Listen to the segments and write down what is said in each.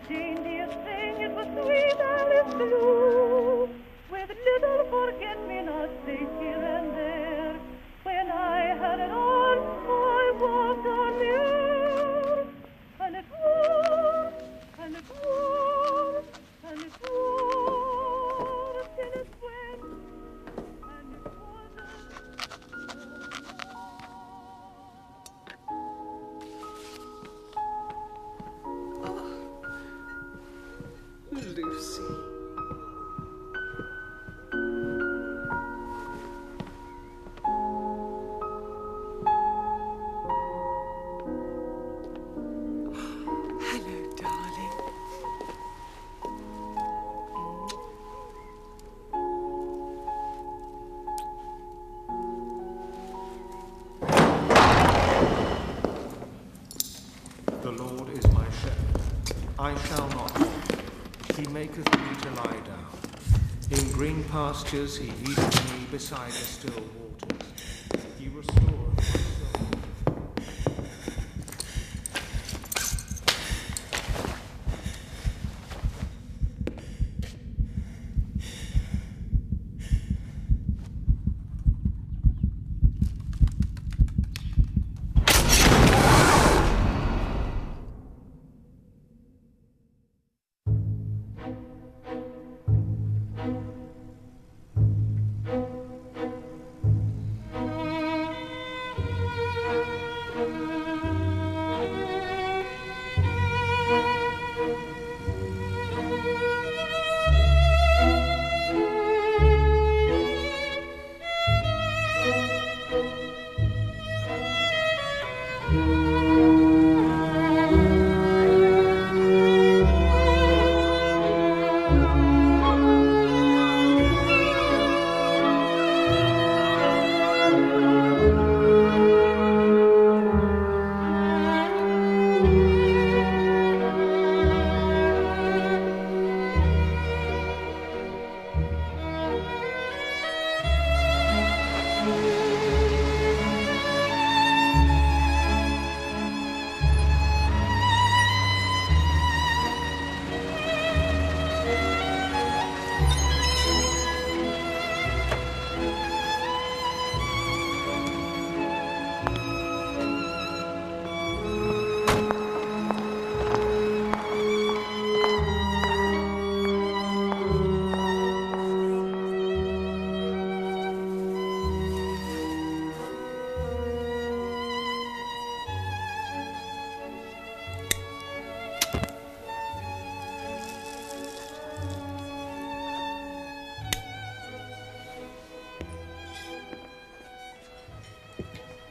daintiest thing, it was sweet Alice blue, with little forget-me-nots placed here and there. When I had it on, I walked on the air, and it was, and it was, and it was, till it went, and it wasn't. Lucy. Hello, darling. The Lord is my shepherd, I shall not want. He maketh me to lie down. In green pastures he leadeth me beside the still waters. He restoreth my soul.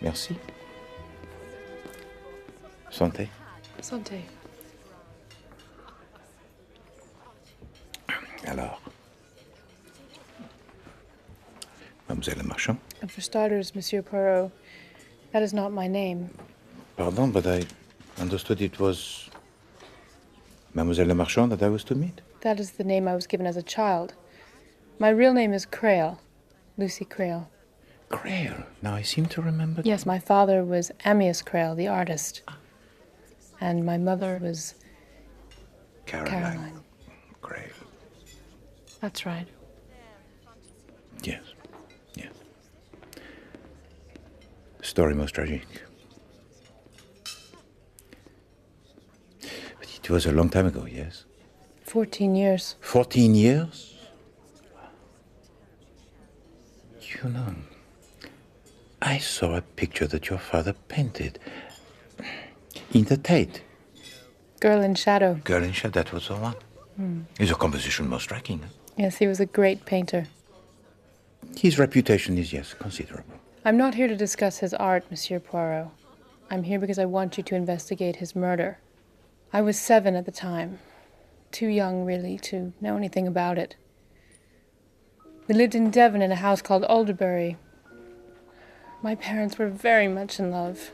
Merci. Santé. Santé. Alors, Mademoiselle le Marchand? And for starters, Monsieur Poirot, that is not my name. Pardon, but I understood it was Mademoiselle le Marchand that I was to meet. That is the name I was given as a child. My real name is Crail, Lucy Crail. Crail. Now I seem to remember. Yes, my father was Amyas Crail, the artist. And my mother was Caroline. Crail. That's right. Yes. Yes. Story most tragic. But it was a long time ago, yes? 14 years. 14 years? You know, I saw a picture that your father painted in the Tate. Girl in Shadow. Girl in Shadow, that was the one. His composition most striking. Yes, he was a great painter. His reputation is, yes, considerable. I'm not here to discuss his art, Monsieur Poirot. I'm here because I want you to investigate his murder. I was 7 at the time. Too young, really, to know anything about it. We lived in Devon in a house called Alderbury. My parents were very much in love,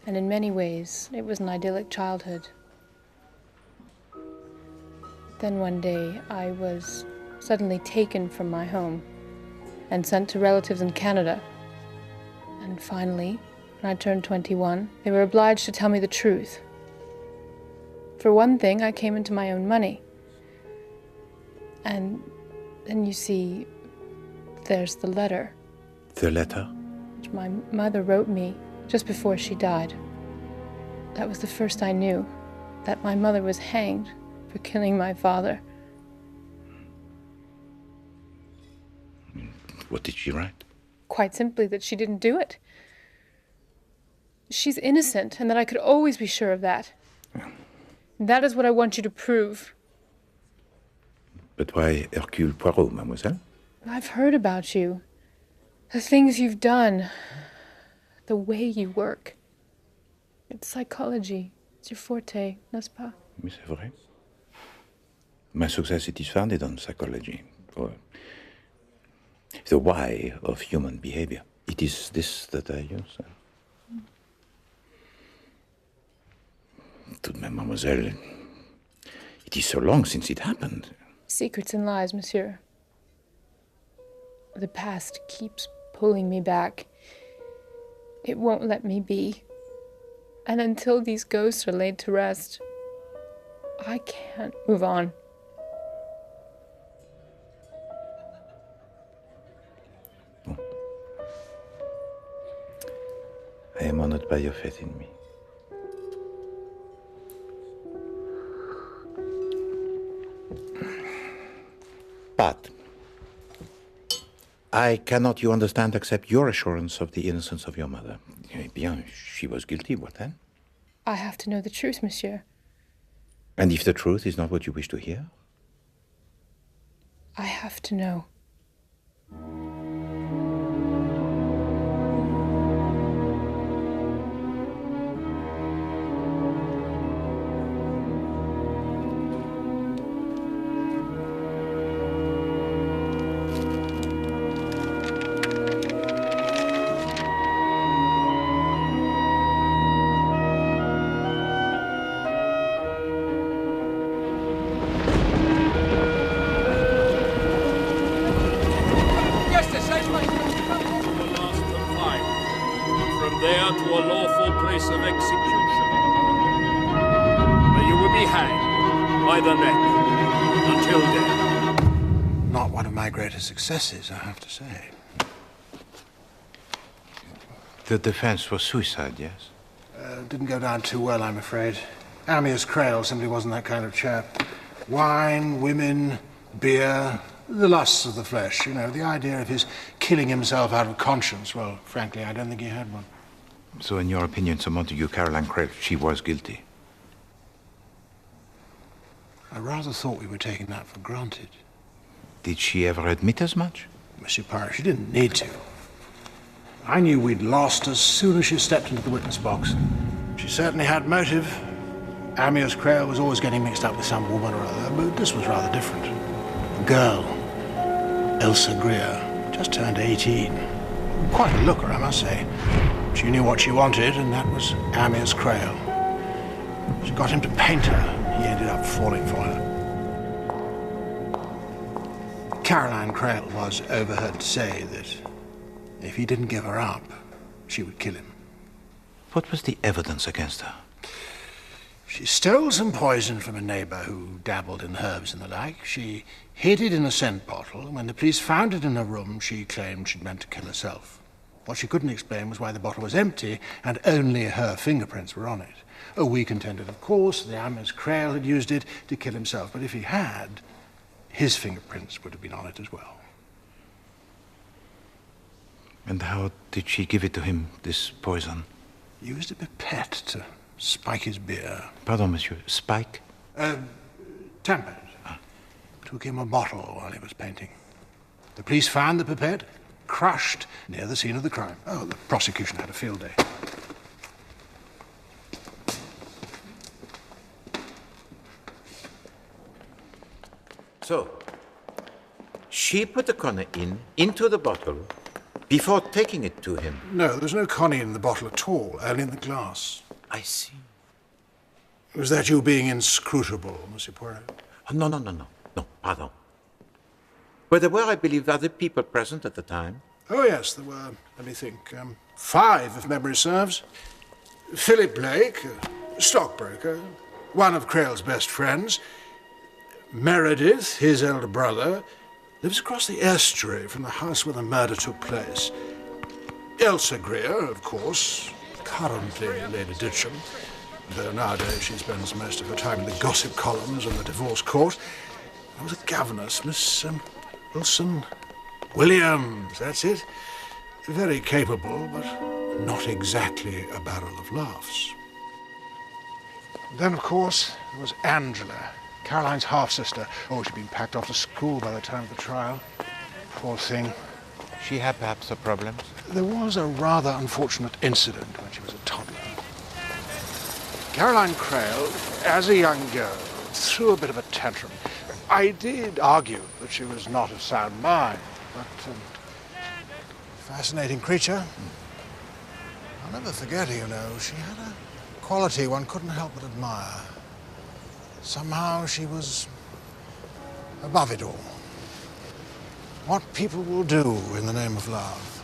and in many ways, it was an idyllic childhood. Then one day, I was suddenly taken from my home and sent to relatives in Canada. And finally, when I turned 21, they were obliged to tell me the truth. For one thing, I came into my own money. And then you see, there's the letter. The letter? Which my mother wrote me just before she died. That was the first I knew, that my mother was hanged for killing my father. What did she write? Quite simply that she didn't do it. She's innocent, and that I could always be sure of that. Yeah. That is what I want you to prove. But why Hercule Poirot, mademoiselle? I've heard about you. The things you've done. The way you work. It's psychology. It's your forte, n'est-ce pas? Oui, c'est vrai. My success it is founded on psychology. Or the why of human behavior. It is this that I use. Tout de même, mademoiselle, it is so long since it happened. Secrets and lies, monsieur. The past keeps pulling me back. It won't let me be. And until these ghosts are laid to rest, I can't move on. Oh. I am honored by your faith in me. But I cannot, you understand, accept your assurance of the innocence of your mother. Eh bien, she was guilty, what then? I have to know the truth, monsieur. And if the truth is not what you wish to hear? I have to know. Successes, I have to say. The defense was suicide, yes? Didn't go down too well, I'm afraid. Amyas Crail simply wasn't that kind of chap. Wine, women, beer, the lusts of the flesh, you know, the idea of his killing himself out of conscience, well, frankly, I don't think he had one. So in your opinion, Sir Montague Caroline Crail, she was guilty? I rather thought we were taking that for granted. Did she ever admit as much? Monsieur Poirot, she didn't need to. I knew we'd lost as soon as she stepped into the witness box. She certainly had motive. Amyas Crail was always getting mixed up with some woman or other, but this was rather different. The girl, Elsa Greer, just turned 18. Quite a looker, I must say. She knew what she wanted, and that was Amyas Crail. She got him to paint her. He ended up falling for her. Caroline Crail was overheard to say that if he didn't give her up, she would kill him. What was the evidence against her? She stole some poison from a neighbor who dabbled in herbs and the like. She hid it in a scent bottle. When the police found it in her room, she claimed she'd meant to kill herself. What she couldn't explain was why the bottle was empty and only her fingerprints were on it. Oh, we contended, of course, that Amyas Crail had used it to kill himself, but if he had, his fingerprints would have been on it as well. And how did she give it to him, this poison? Used a pipette to spike his beer. Pardon, monsieur, spike? Tampered. Took him a bottle while he was painting. The police found the pipette, crushed near the scene of the crime. Oh, the prosecution had a field day. So, she put the conner into the bottle before taking it to him. No, there's no conning in the bottle at all, only in the glass. I see. Was that you being inscrutable, Monsieur Poirot? Oh, no, pardon. But there were, I believe, other people present at the time. Oh, yes, there were, let me think, 5, if memory serves. Philip Blake, stockbroker, one of Creel's best friends. Meredith, his elder brother, lives across the estuary from the house where the murder took place. Elsa Greer, of course, currently Lady Ditcham, though nowadays she spends most of her time in the gossip columns and the divorce court. There was a governess, Miss Wilson Williams, that's it. Very capable, but not exactly a barrel of laughs. Then, of course, there was Angela, Caroline's half-sister. Oh, she'd been packed off to school by the time of the trial. Poor thing. She had perhaps her problems? There was a rather unfortunate incident when she was a toddler. Caroline Creel, as a young girl, threw a bit of a tantrum. I did argue that she was not of sound mind, but fascinating creature. I'll never forget her, you know. She had a quality one couldn't help but admire. Somehow she was above it all. What people will do in the name of love.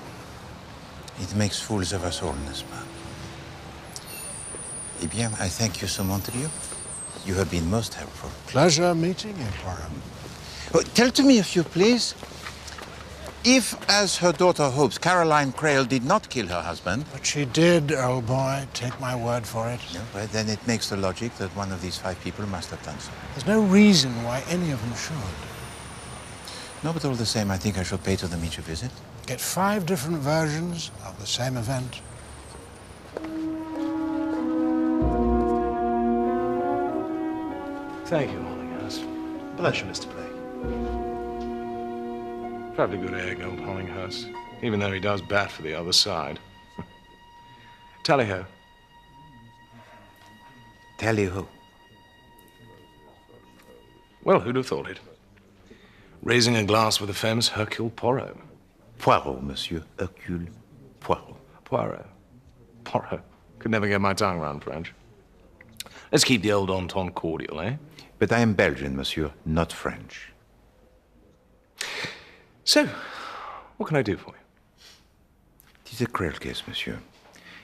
It makes fools of us all, n'est-ce pas? Eh bien, I thank you so Montelieu. You have been most helpful. Pleasure meeting you, Poirot. Oh, tell to me, if you please, if, as her daughter hopes, Caroline Creel did not kill her husband... But she did, old boy. Take my word for it. No, well, then it makes the logic that one of these 5 people must have done so. There's no reason why any of them should. No, but all the same, I think I shall pay to them each a visit. Get 5 different versions of the same event. Thank you, Hollinghouse. Pleasure, Mr. Blake. Probably good egg, old Hollinghouse, even though he does bat for the other side. Tally-ho. Tally-ho. Well, who'd have thought it? Raising a glass with the famous Hercule Poirot. Poirot, monsieur. Hercule Poirot. Poirot. Poirot. Could never get my tongue round French. Let's keep the old entente cordial, eh? But I am Belgian, monsieur, not French. So, what can I do for you? It is a Creel case, monsieur.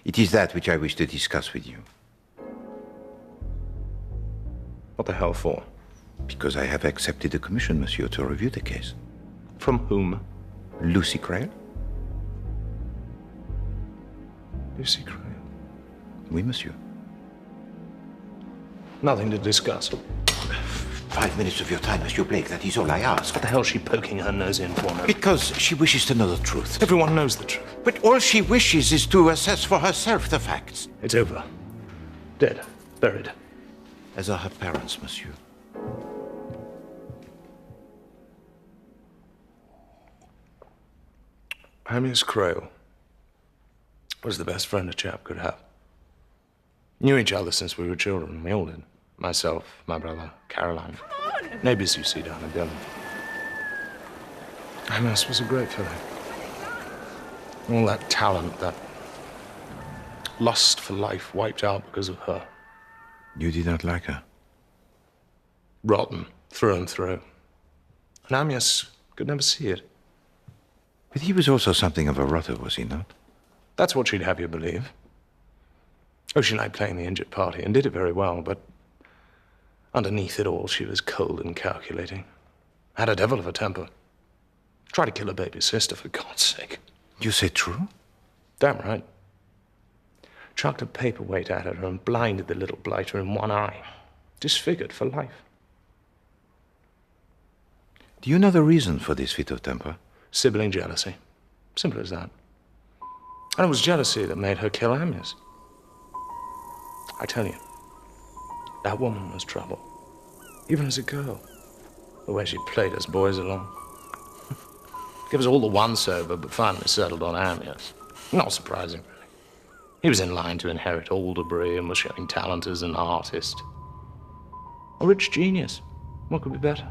It is that which I wish to discuss with you. What the hell for? Because I have accepted a commission, monsieur, to review the case. From whom? Lucy Creel? Lucy Creel. Oui, monsieur. Nothing to discuss. 5 minutes of your time, Monsieur Blake, that is all I ask. What the hell is she poking her nose in for now? Because she wishes to know the truth. Everyone knows the truth. But all she wishes is to assess for herself the facts. It's over. Dead. Buried. As are her parents, monsieur. Amyas Creel was the best friend a chap could have. Knew each other since we were children. We all did. Myself, my brother, Caroline. Neighbors you see down in Devon. Amyas was a great fellow. All that talent, that lust for life wiped out because of her. You did not like her? Rotten, through and through. And Amyas could never see it. But he was also something of a rotter, was he not? That's what she'd have you believe. Oh, she liked playing the injured party and did it very well, but underneath it all, she was cold and calculating. Had a devil of a temper. Tried to kill her baby sister, for God's sake. You say true? Damn right. Chucked a paperweight at her and blinded the little blighter in one eye. Disfigured for life. Do you know the reason for this fit of temper? Sibling jealousy. Simple as that. And it was jealousy that made her kill Amyas. I tell you, that woman was trouble. Even as a girl. The way she played us boys along. Gave us all the once-over, but finally settled on Amyas. Not surprising, really. He was in line to inherit Alderbury and was showing talent as an artist. A rich genius. What could be better?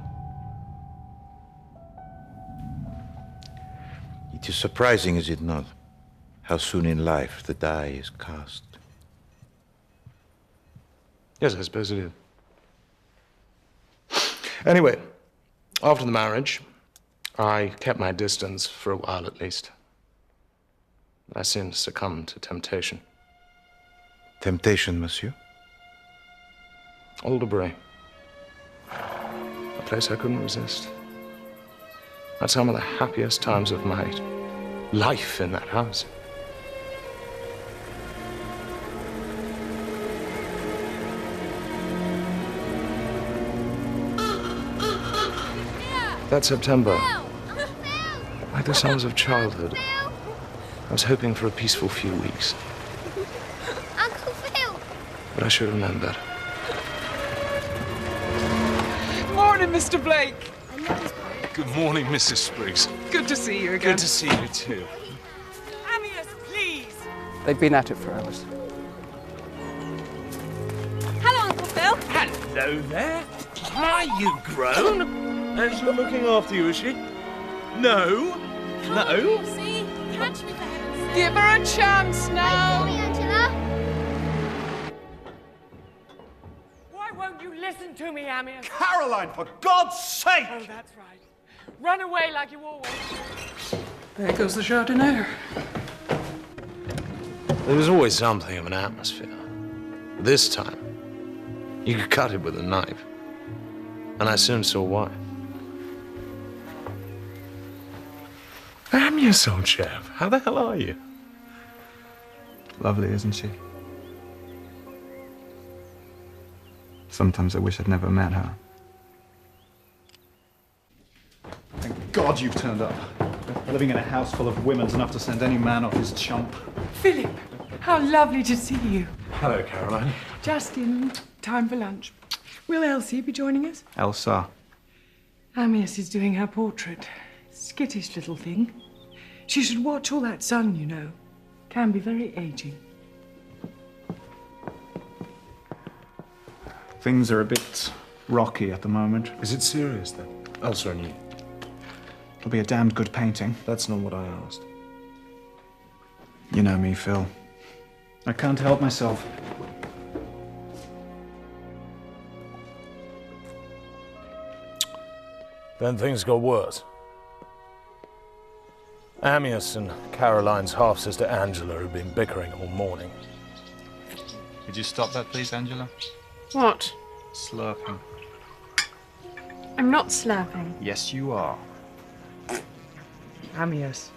It is surprising, is it not, how soon in life the die is cast. Yes, I suppose it is. Anyway, after the marriage, I kept my distance for a while at least. I soon succumbed to temptation. Temptation, monsieur? Alderbury. A place I couldn't resist. I had some of the happiest times of my life in that house. That September, like the summers of childhood, I was hoping for a peaceful few weeks. Uncle Phil! But I should have known better. Morning, Mr. Blake. Good morning, Mrs. Spriggs. Good to see you again. Good to see you too. Amyas, please. They've been at it for hours. Hello, Uncle Phil. Hello there. Are you grown? Angela looking after you, is she? No. No. See? Catch me for heaven's sake. Give her a chance now. Sorry, Angela. Why won't you listen to me, Amyas? Caroline, for God's sake! Oh, that's right. Run away like you always do. There goes the jardinier. There was always something of an atmosphere. This time, you could cut it with a knife. And I soon saw why. Amyas, old chap, how the hell are you? Lovely, isn't she? Sometimes I wish I'd never met her. Thank God you've turned up. Living in a house full of women's enough to send any man off his chump. Philip, how lovely to see you. Hello, Caroline. Just in time for lunch. Will Elsie be joining us? Elsa. Amyas is doing her portrait. Skittish little thing. She should watch all that sun, you know. Can be very aging. Things are a bit rocky at the moment. Is it serious, then? Elsa and you? It'll be a damned good painting. That's not what I asked. You know me, Phil. I can't help myself. Then things got worse. Amyas and Caroline's half-sister Angela had been bickering all morning. Could you stop that, please, Angela? What? Slurping. I'm not slurping. Yes, you are. Amyas.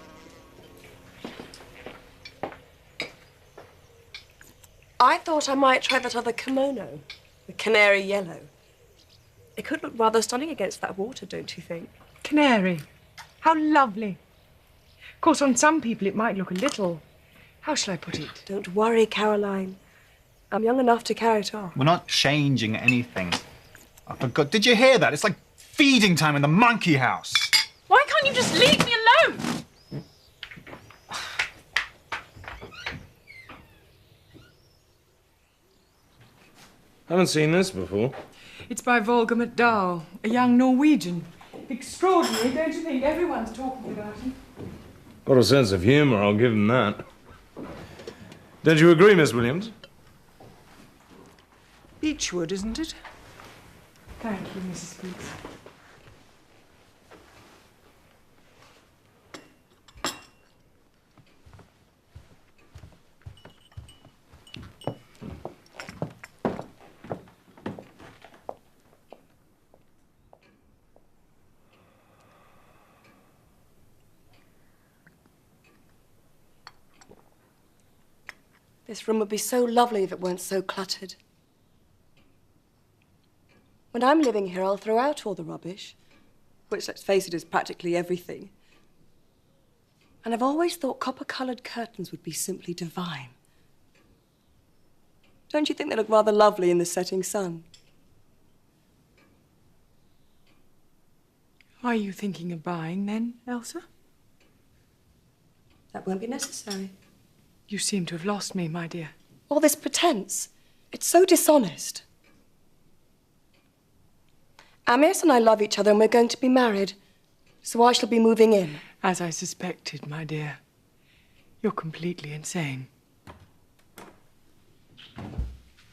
I thought I might try that other kimono, the canary yellow. It could look rather stunning against that water, don't you think? Canary. How lovely. Of course, on some people it might look a little... How shall I put it? Don't worry, Caroline. I'm young enough to carry it off. We're not changing anything. I forgot. Did you hear that? It's like feeding time in the monkey house. Why can't you just leave me alone? Haven't seen this before. It's by Volga McDowell, a young Norwegian. Extraordinary, don't you think? Everyone's talking about him. Got a sense of humour, I'll give him that. Don't you agree, Miss Williams? Beechwood, isn't it? Thank you, Mrs. Speaks. This room would be so lovely if it weren't so cluttered. When I'm living here, I'll throw out all the rubbish, which, let's face it, is practically everything. And I've always thought copper-coloured curtains would be simply divine. Don't you think they look rather lovely in the setting sun? Are you thinking of buying, then, Elsa? That won't be necessary. You seem to have lost me, my dear. All this pretense, it's so dishonest. Amyas and I love each other and we're going to be married, so I shall be moving in. As I suspected, my dear. You're completely insane.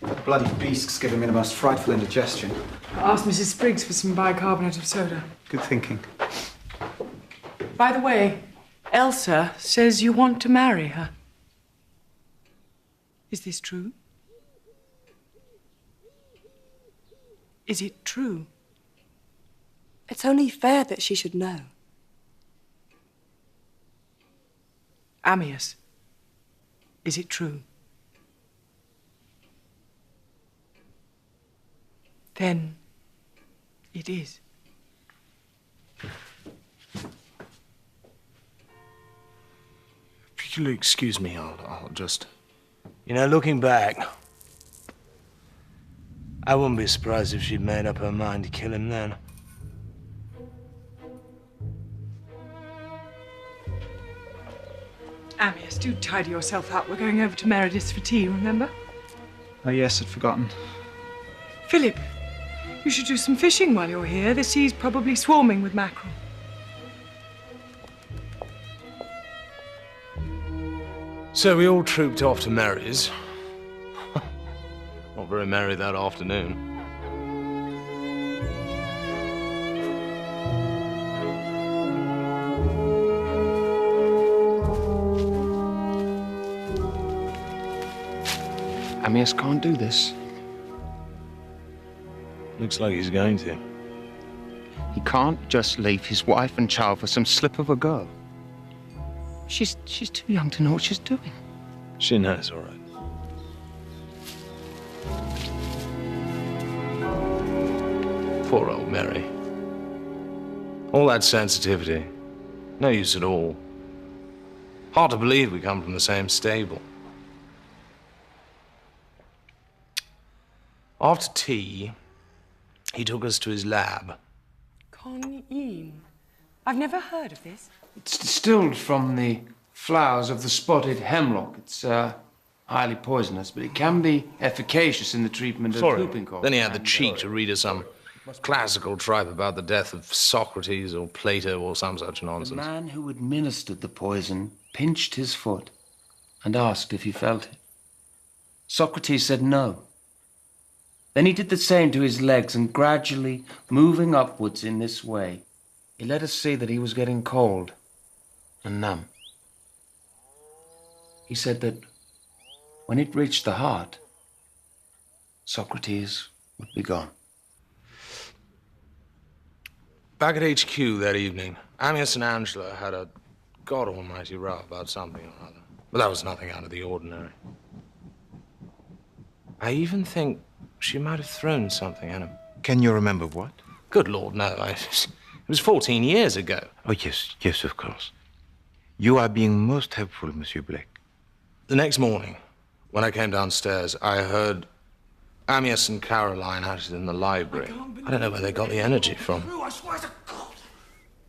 The bloody beast's giving me the most frightful indigestion. I asked Mrs. Spriggs for some bicarbonate of soda. Good thinking. By the way, Elsa says you want to marry her. Is this true? Is it true? It's only fair that she should know. Amyas, is it true? Then it is. If you'll excuse me, I'll just... You know, looking back, I wouldn't be surprised if she'd made up her mind to kill him then. Amyas, do tidy yourself up. We're going over to Meredith's for tea, remember? Oh, yes, I'd forgotten. Philip, you should do some fishing while you're here. The sea's probably swarming with mackerel. So we all trooped off to Mary's. Not very merry that afternoon. Amyas can't do this. Looks like he's going to. He can't just leave his wife and child for some slip of a girl. She's too young to know what she's doing. She knows, all right. Poor old Mary. All that sensitivity. No use at all. Hard to believe we come from the same stable. After tea, he took us to his lab. Conine. I've never heard of this. It's distilled from the flowers of the spotted hemlock. It's highly poisonous, but it can be efficacious in the treatment of whooping cough. Then he had the cheek to read us some classical tripe about the death of Socrates or Plato or some such nonsense. The man who administered the poison pinched his foot and asked if he felt it. Socrates said no. Then he did the same to his legs, and gradually, moving upwards in this way, he let us see that he was getting cold and numb. He said that when it reached the heart, Socrates would be gone. Back at HQ that evening, Amyas and Angela had a god almighty row about something or other. But that was nothing out of the ordinary. I even think she might have thrown something at him. Can you remember what? Good Lord, no. It was 14 years ago. Oh, yes, of course. You are being most helpful, Monsieur Blake. The next morning, when I came downstairs, I heard Amyas and Caroline at it in the library. I don't know where they got the energy from. I swear to God.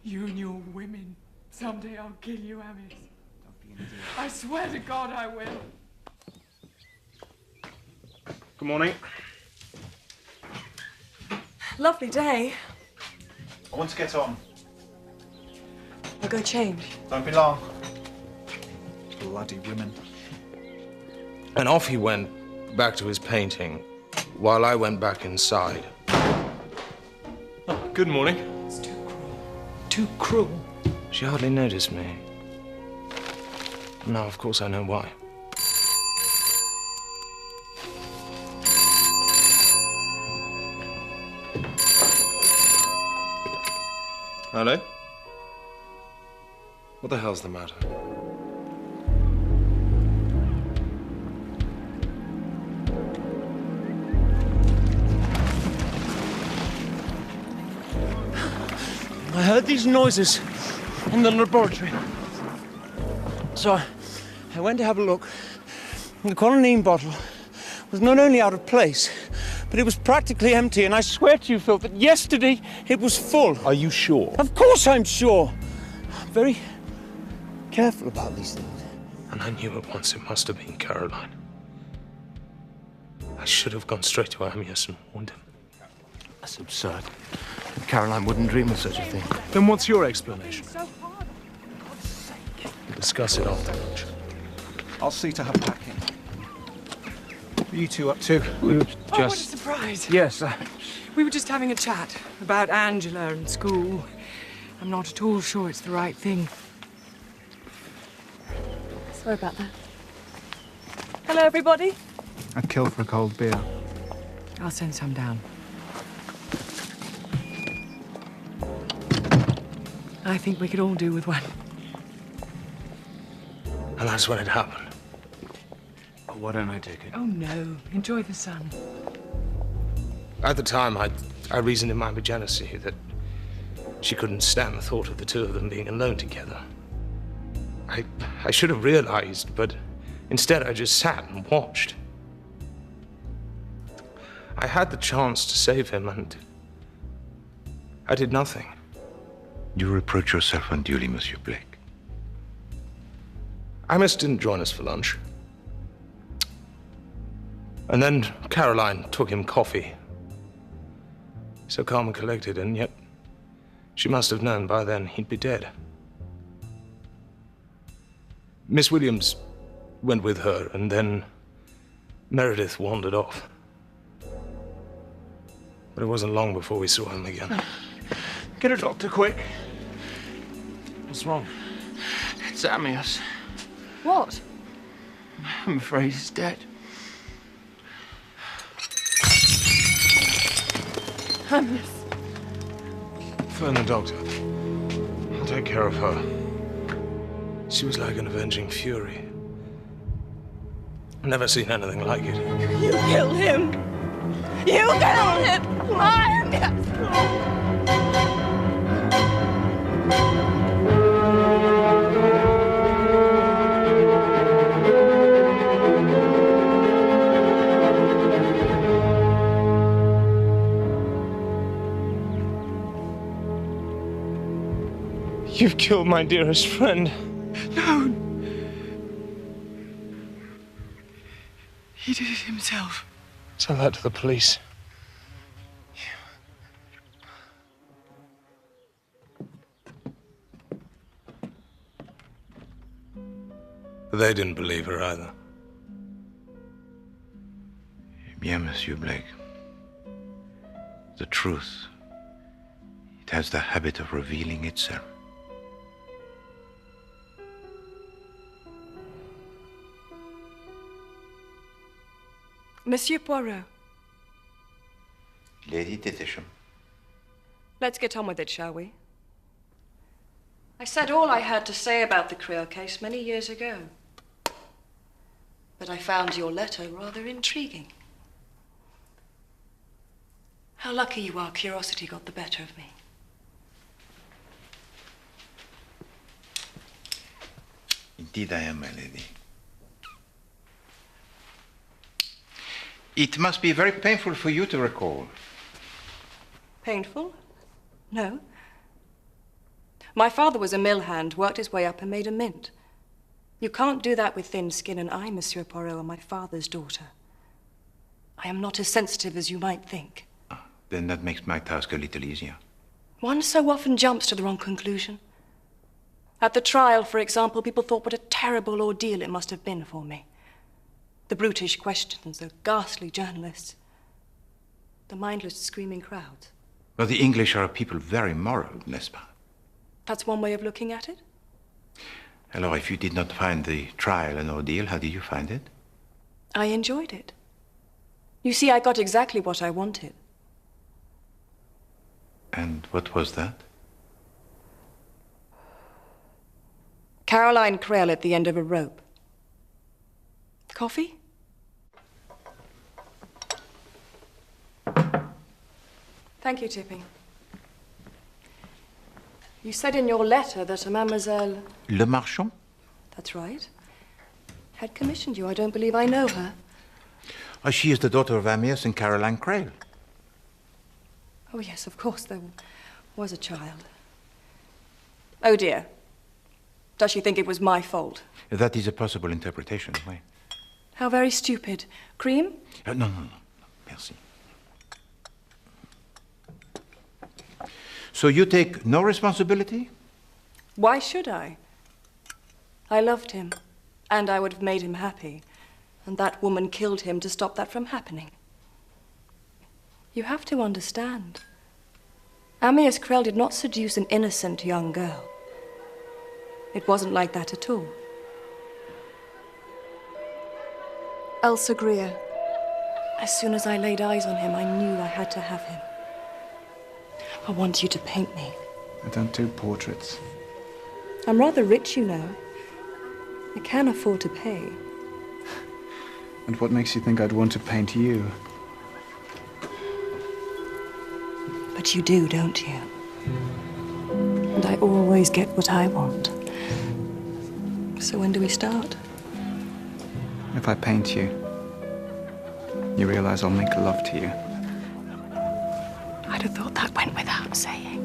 You and your women. Someday I'll kill you, Amyas. I swear to God I will. Good morning. Lovely day. I want to get on. I'll go change. Don't be long. Bloody women. And off he went back to his painting, while I went back inside. Oh, good morning. It's too cruel. Too cruel. She hardly noticed me. Now, of course, I know why. Hello? What the hell's the matter? I heard these noises in the laboratory. So I went to have a look. The quinine bottle was not only out of place, but it was practically empty, and I swear to you, Phil, that yesterday it was full. Are you sure? Of course I'm sure. I'm very careful about these things. And I knew at once it must have been Caroline. I should have gone straight to Amyas and warned him. That's absurd. Caroline wouldn't dream of such a thing. Then what's your explanation? We'll discuss it after lunch. I'll see to her packing. What are you two up to? We were Oh, what a surprise. Yes, We were just having a chat about Angela and school. I'm not at all sure it's the right thing. Sorry about that. Hello, everybody. I'd kill for a cold beer. I'll send some down. I think we could all do with one. And that's when it happened. Why don't I take it? Oh, no. Enjoy the sun. At the time, I reasoned in my jealousy that she couldn't stand the thought of the two of them being alone together. I should have realized, but instead I just sat and watched. I had the chance to save him, and I did nothing. You reproach yourself unduly, Monsieur Blake. Amos didn't join us for lunch. And then Caroline took him coffee. So calm and collected, and yet she must have known by then he'd be dead. Miss Williams went with her, and then Meredith wandered off. But it wasn't long before we saw him again. Get a doctor, quick. What's wrong? It's Amias. What? I'm afraid he's dead. Amias. Phone the doctor. I'll take care of her. She was like an avenging fury. I've never seen anything like it. You killed him! You killed him! Amias! You've killed my dearest friend. No. He did it himself. Tell that to the police. But they didn't believe her either. Bien, Monsieur Blake. The truth, it has the habit of revealing itself. Monsieur Poirot, Lady Titisham. let's get on with it, shall we? I said all I had to say about the Creel case many years ago. But I found your letter rather intriguing. How lucky you are curiosity got the better of me. Indeed I am, my lady. It must be very painful for you to recall. Painful? No. My father was a mill hand, worked his way up and made a mint. You can't do that with thin skin, and I, Monsieur Poirot, am my father's daughter. I am not as sensitive as you might think. Then that makes my task a little easier. One so often jumps to the wrong conclusion. At the trial, for example, people thought what a terrible ordeal it must have been for me. The brutish questions, the ghastly journalists, the mindless screaming crowds. Well, the English are a people very moral, n'est-ce pas? That's one way of looking at it. Alors, if you did not find the trial an ordeal, how did you find it? I enjoyed it. You see, I got exactly what I wanted. And what was that? Caroline Creel at the end of a rope. Coffee? Thank you, Tipping. You said in your letter that a Mademoiselle... Le Marchand? That's right. Had commissioned you. I don't believe I know her. Oh, she is the daughter of Amias and Caroline Creel. Oh, yes, of course, there was a child. Oh, dear. Does she think it was my fault? That is a possible interpretation, oui. How very stupid. Cream? No, merci. So you take no responsibility? Why should I? I loved him, and I would have made him happy. And that woman killed him to stop that from happening. You have to understand. Amias Creel did not seduce an innocent young girl. It wasn't like that at all. Elsa Greer. As soon as I laid eyes on him, I knew I had to have him. I want you to paint me I don't do portraits. I'm rather rich, you know. I can afford to pay. And what makes you think I'd want to paint you? But you do, don't you? And I always get what I want. So when do we start? If I paint you, you realize I'll make love to you. I'd have thought that went without saying.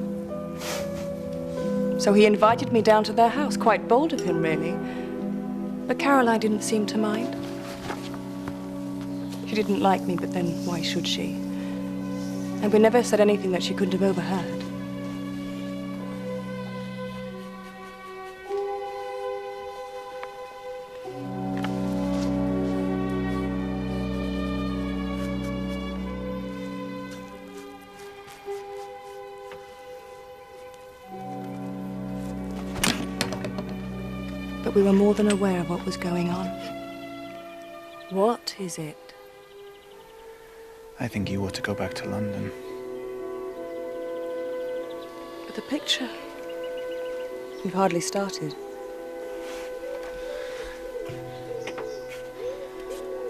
So he invited me down to their house. Quite bold of him, really. But Caroline didn't seem to mind. She didn't like me, but then why should she? And we never said anything that she couldn't have overheard. But we were more than aware of what was going on. What is it? I think you ought to go back to London. But the picture? We've hardly started.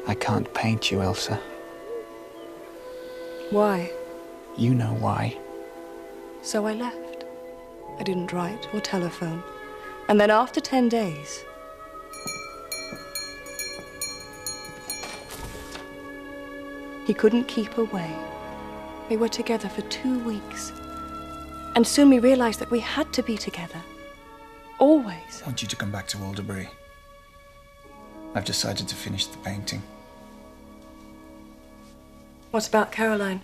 I can't paint you, Elsa. Why? You know why. So I left. I didn't write or telephone. And then after 10 days... he couldn't keep away. We were together for 2 weeks. And soon we realized that we had to be together. Always. I want you to come back to Alderbury. I've decided to finish the painting. What about Caroline?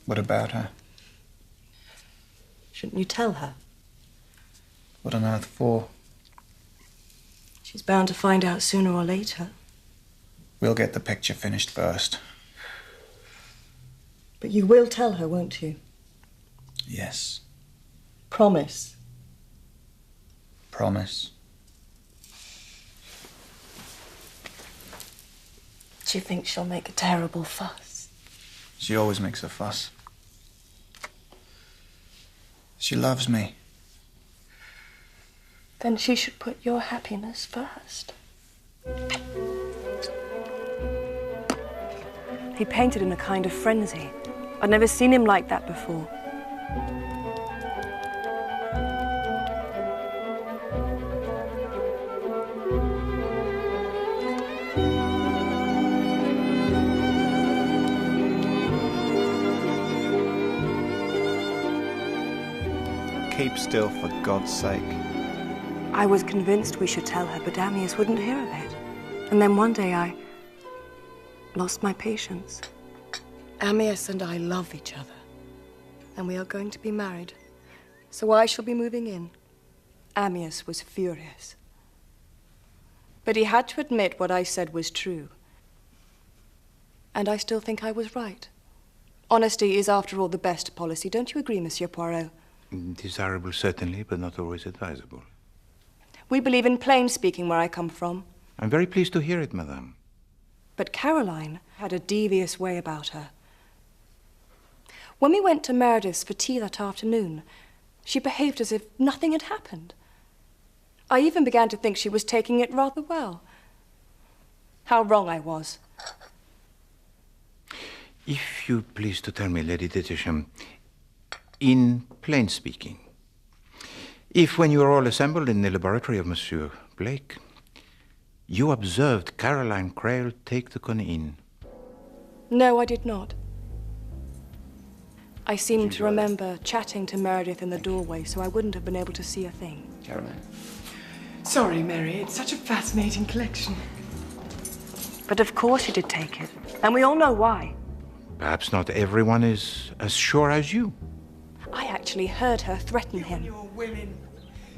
What about her? Shouldn't you tell her? What on earth for? She's bound to find out sooner or later. We'll get the picture finished first. But you will tell her, won't you? Yes. Promise. Promise. Do you think she'll make a terrible fuss? She always makes a fuss. She loves me. Then she should put your happiness first. He painted in a kind of frenzy. I'd never seen him like that before. Keep still, for God's sake. I was convinced we should tell her, but Amyas wouldn't hear of it. And then one day I lost my patience. Amyas and I love each other. And we are going to be married. So I shall be moving in. Amyas was furious. But he had to admit what I said was true. And I still think I was right. Honesty is, after all, the best policy. Don't you agree, Monsieur Poirot? Desirable, certainly, but not always advisable. We believe in plain speaking where I come from. I'm very pleased to hear it, madame. But Caroline had a devious way about her. When we went to Meredith's for tea that afternoon, she behaved as if nothing had happened. I even began to think she was taking it rather well. How wrong I was. If you please to tell me, Lady Detisham, in plain speaking, if when you were all assembled in the laboratory of Monsieur Blake, you observed Caroline Crail take the cognac. No, I did not. I seemed to remember chatting to Meredith in the doorway, so I wouldn't have been able to see a thing. Caroline. Sorry, Mary. It's such a fascinating collection. But of course she did take it. And we all know why. Perhaps not everyone is as sure as you. I actually heard her threaten him. You're willing.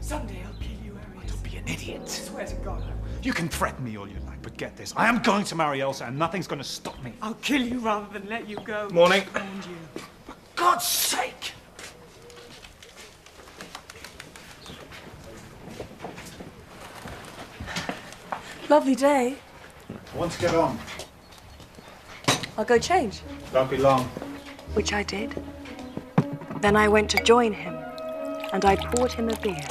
Someday I'll kill you, Arius. Don't be an idiot. I swear to God I will. You can threaten me all you like, but get this. I am going to marry Elsa and nothing's going to stop me. I'll kill you rather than let you go. Morning. I warned you. For God's sake! Lovely day. I want to get on. I'll go change. Don't be long. Which I did. Then I went to join him and I poured him a beer.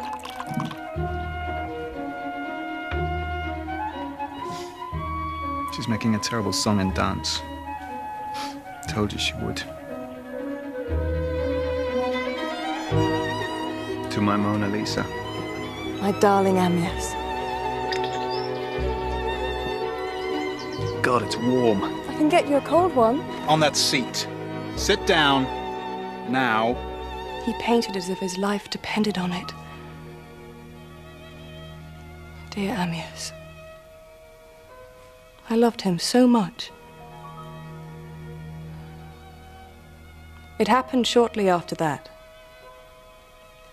She's making a terrible song and dance. Told you she would. To my Mona Lisa. My darling Amias. God, it's warm. I can get you a cold one. On that seat. Sit down. Now. He painted as if his life depended on it. Dear Amias. I loved him so much. It happened shortly after that.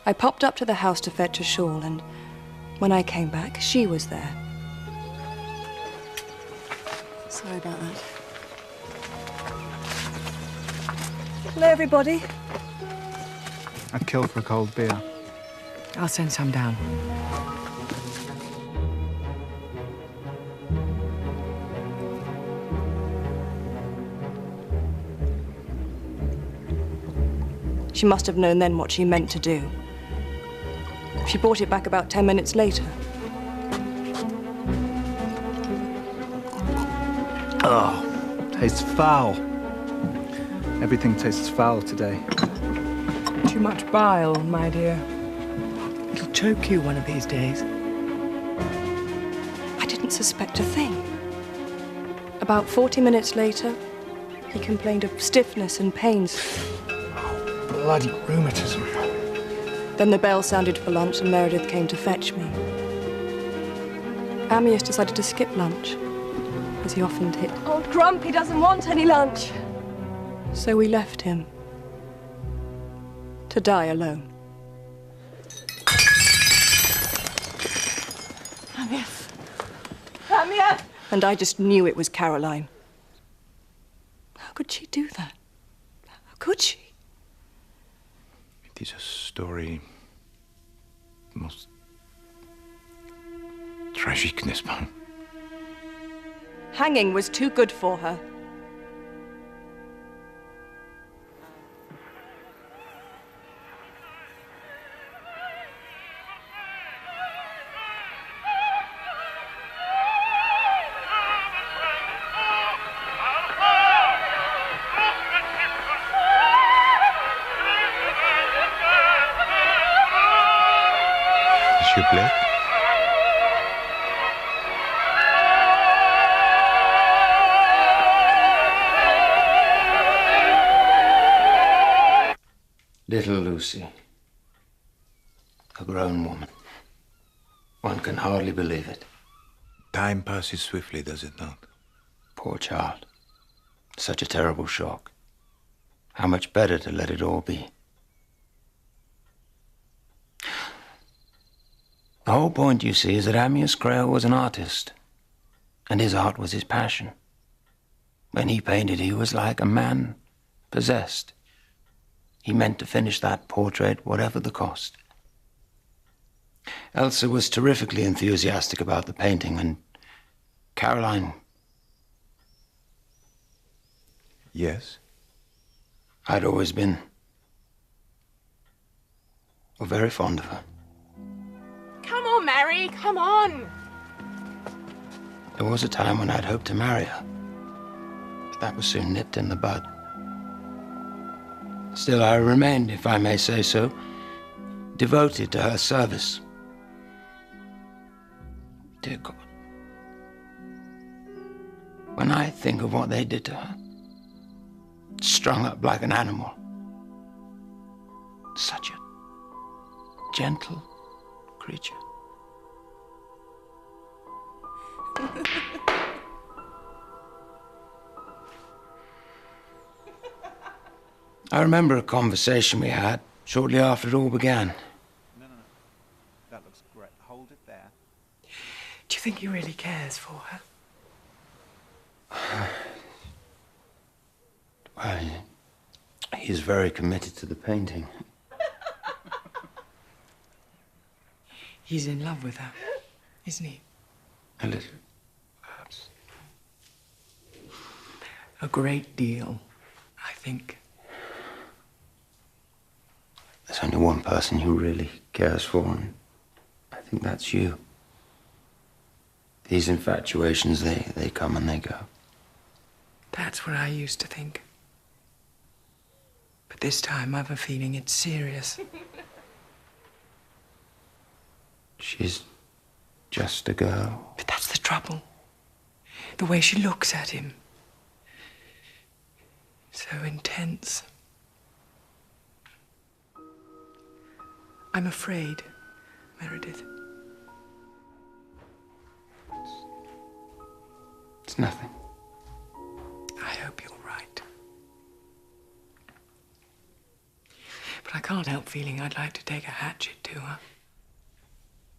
I popped up to the house to fetch a shawl, and when I came back, she was there. Sorry about that. Hello, everybody. I'd kill for a cold beer. I'll send some down. She must have known then what she meant to do. She brought it back about 10 minutes later. Oh, tastes foul. Everything tastes foul today. Too much bile, my dear. It'll choke you one of these days. I didn't suspect a thing. About 40 minutes later, he complained of stiffness and pains. Bloody rheumatism. Then the bell sounded for lunch and Meredith came to fetch me. Amias decided to skip lunch, as he often did. Old Grumpy doesn't want any lunch. So we left him to die alone. Amias. Amias! And I just knew it was Caroline. How could she do that? How could she? It is a story most tragic, n'est-ce pas? Hanging was too good for her. Monsieur Blake? Little Lucy. A grown woman. One can hardly believe it. Time passes swiftly, does it not? Poor child. Such a terrible shock. How much better to let it all be. The whole point, you see, is that Amias Creole was an artist, and his art was his passion. When he painted, he was like a man possessed. He meant to finish that portrait, whatever the cost. Elsa was terrifically enthusiastic about the painting, and Caroline... Yes? I'd always been... very fond of her. Come on, Mary, come on. There was a time when I'd hoped to marry her, but that was soon nipped in the bud. Still, I remained, if I may say so, devoted to her service. Dear God, when I think of what they did to her, strung up like an animal, such a gentle creature. I remember a conversation we had shortly after it all began. No. That looks great. Hold it there. Do you think he really cares for her? Well, he's very committed to the painting. He's in love with her, isn't he? A little, perhaps. A great deal, I think. There's only one person who really cares for, and I think that's you. These infatuations, they come and they go. That's what I used to think. But this time I've a feeling it's serious. She's just a girl. But that's the trouble. The way she looks at him. So intense. I'm afraid, Meredith. It's nothing. I hope you're right. But I can't help feeling I'd like to take a hatchet to her.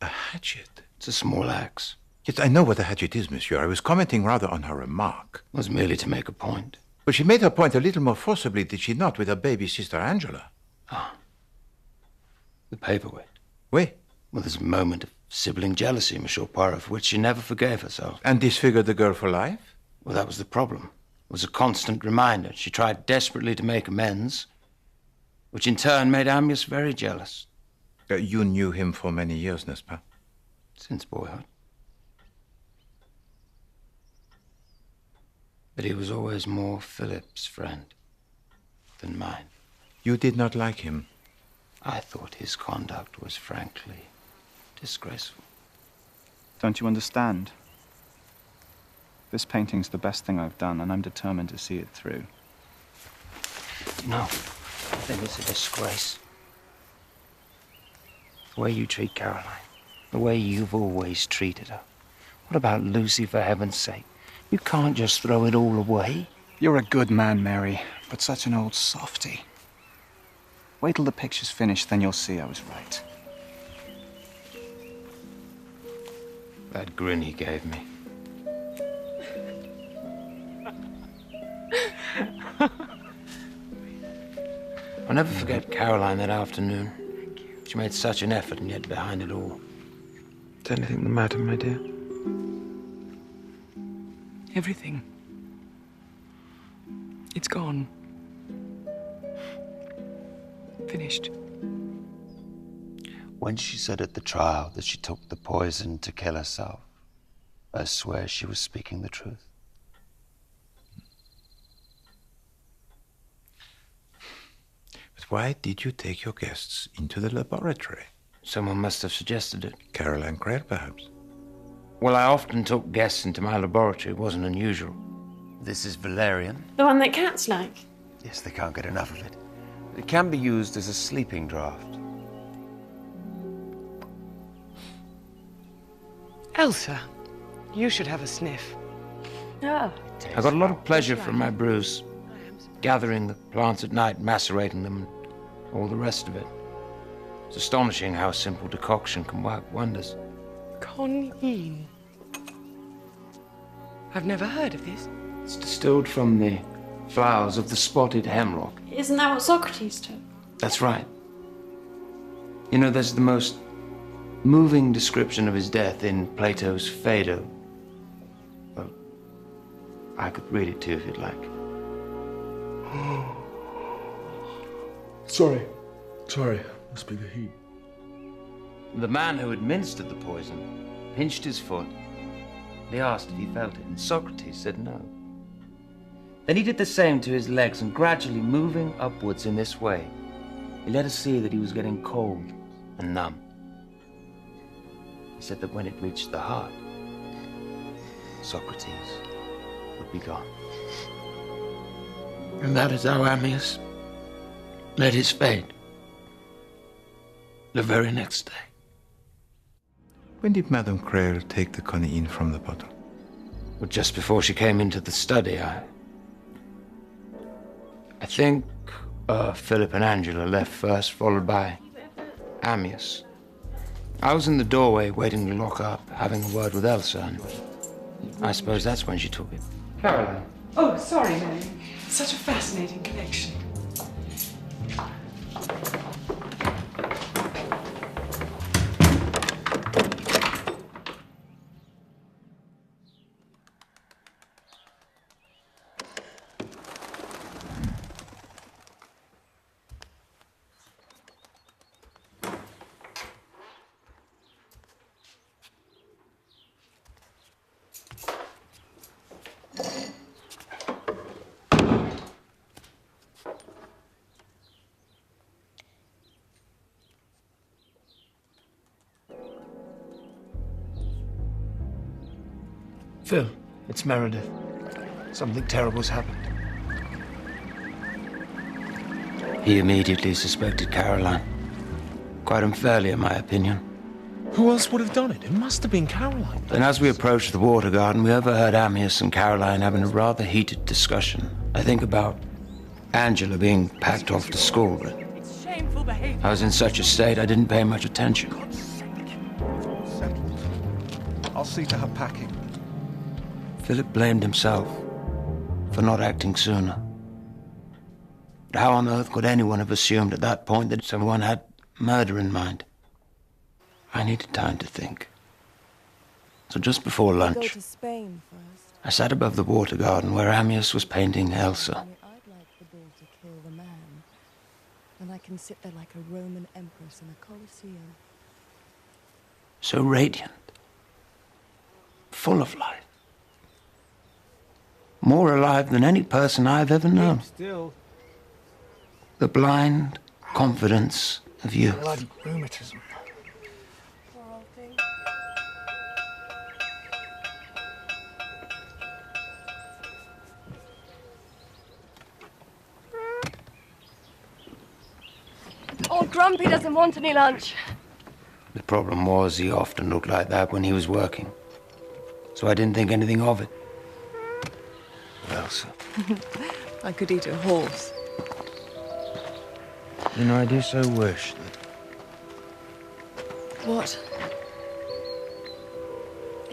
A hatchet? It's a small axe. Yes, I know what a hatchet is, monsieur. I was commenting rather on her remark. It was merely to make a point. But she made her point a little more forcibly, did she not, with her baby sister Angela? Ah. The paperweight. Oui. Well, there's a moment of sibling jealousy, Monsieur Poirot, for which she never forgave herself. And disfigured the girl for life? Well, that was the problem. It was a constant reminder. She tried desperately to make amends, which in turn made Amias very jealous. You knew him for many years, n'est-ce pas? Since boyhood. But he was always more Philip's friend than mine. You did not like him? I thought his conduct was frankly disgraceful. Don't you understand? This painting's the best thing I've done, and I'm determined to see it through. No, I think it's a disgrace. The way you treat Caroline, the way you've always treated her. What about Lucy, for heaven's sake? You can't just throw it all away. You're a good man, Mary, but such an old softy. Wait till the picture's finished, then you'll see I was right. That grin he gave me. I'll never forget Caroline that afternoon. Thank you. She made such an effort, and yet behind it all. Is anything the matter, my dear? Everything. It's gone. Finished. When she said at the trial that she took the poison to kill herself, I swear she was speaking the truth. But why did you take your guests into the laboratory? Someone must have suggested it. Caroline Clare, perhaps? Well, I often took guests into my laboratory. It wasn't unusual. This is valerian. The one that cats like? Yes, they can't get enough of it. It can be used as a sleeping draught. Elsa, you should have a sniff. Oh. I got a lot of pleasure from my brews. Gathering the plants at night, macerating them, and all the rest of it. It's astonishing how a simple decoction can work wonders. Conine. I've never heard of this. It's distilled from the flowers of the spotted hemlock. Isn't that what Socrates took? That's right. You know, there's the most moving description of his death in Plato's Phaedo. Well, I could read it to you if you'd like. Sorry. Must be the heat. The man who administered the poison pinched his foot. And he asked if he felt it, and Socrates said no. Then he did the same to his legs, and gradually moving upwards in this way, he let us see that he was getting cold and numb. He said that when it reached the heart, Socrates would be gone. And that is how Ammius met his fate. The very next day. When did Madame Clare take the cognac from the bottle? Well, just before she came into the study, I think Philip and Angela left first, followed by Ammius. I was in the doorway waiting to lock up, having a word with Elsa, and I suppose that's when she took it. Caroline. Oh, sorry, Mary. Such a fascinating connection. Phil, it's Meredith. Something terrible's happened. He immediately suspected Caroline. Quite unfairly, in my opinion. Who else would have done it? It must have been Caroline. Then as we approached the water garden, we overheard Amyas and Caroline having a rather heated discussion. I think about Angela being packed off to school, but I was in such a state I didn't pay much attention. I'll see to her packing. Philip blamed himself for not acting sooner. But how on earth could anyone have assumed at that point that someone had murder in mind? I needed time to think. So just before lunch, Go to Spain first. I sat above the water garden where Amyas was painting Elsa. I'd like the bull to kill the man, and I can sit there like a Roman empress in a Colosseum. So radiant, full of life. More alive than any person I've ever known. Still. The blind confidence of youth. Bloody rheumatism. Poor old thing. Old Grumpy doesn't want any lunch. The problem was he often looked like that when he was working. So I didn't think anything of it. Elsa. I could eat a horse. You know, I do so wish that... What?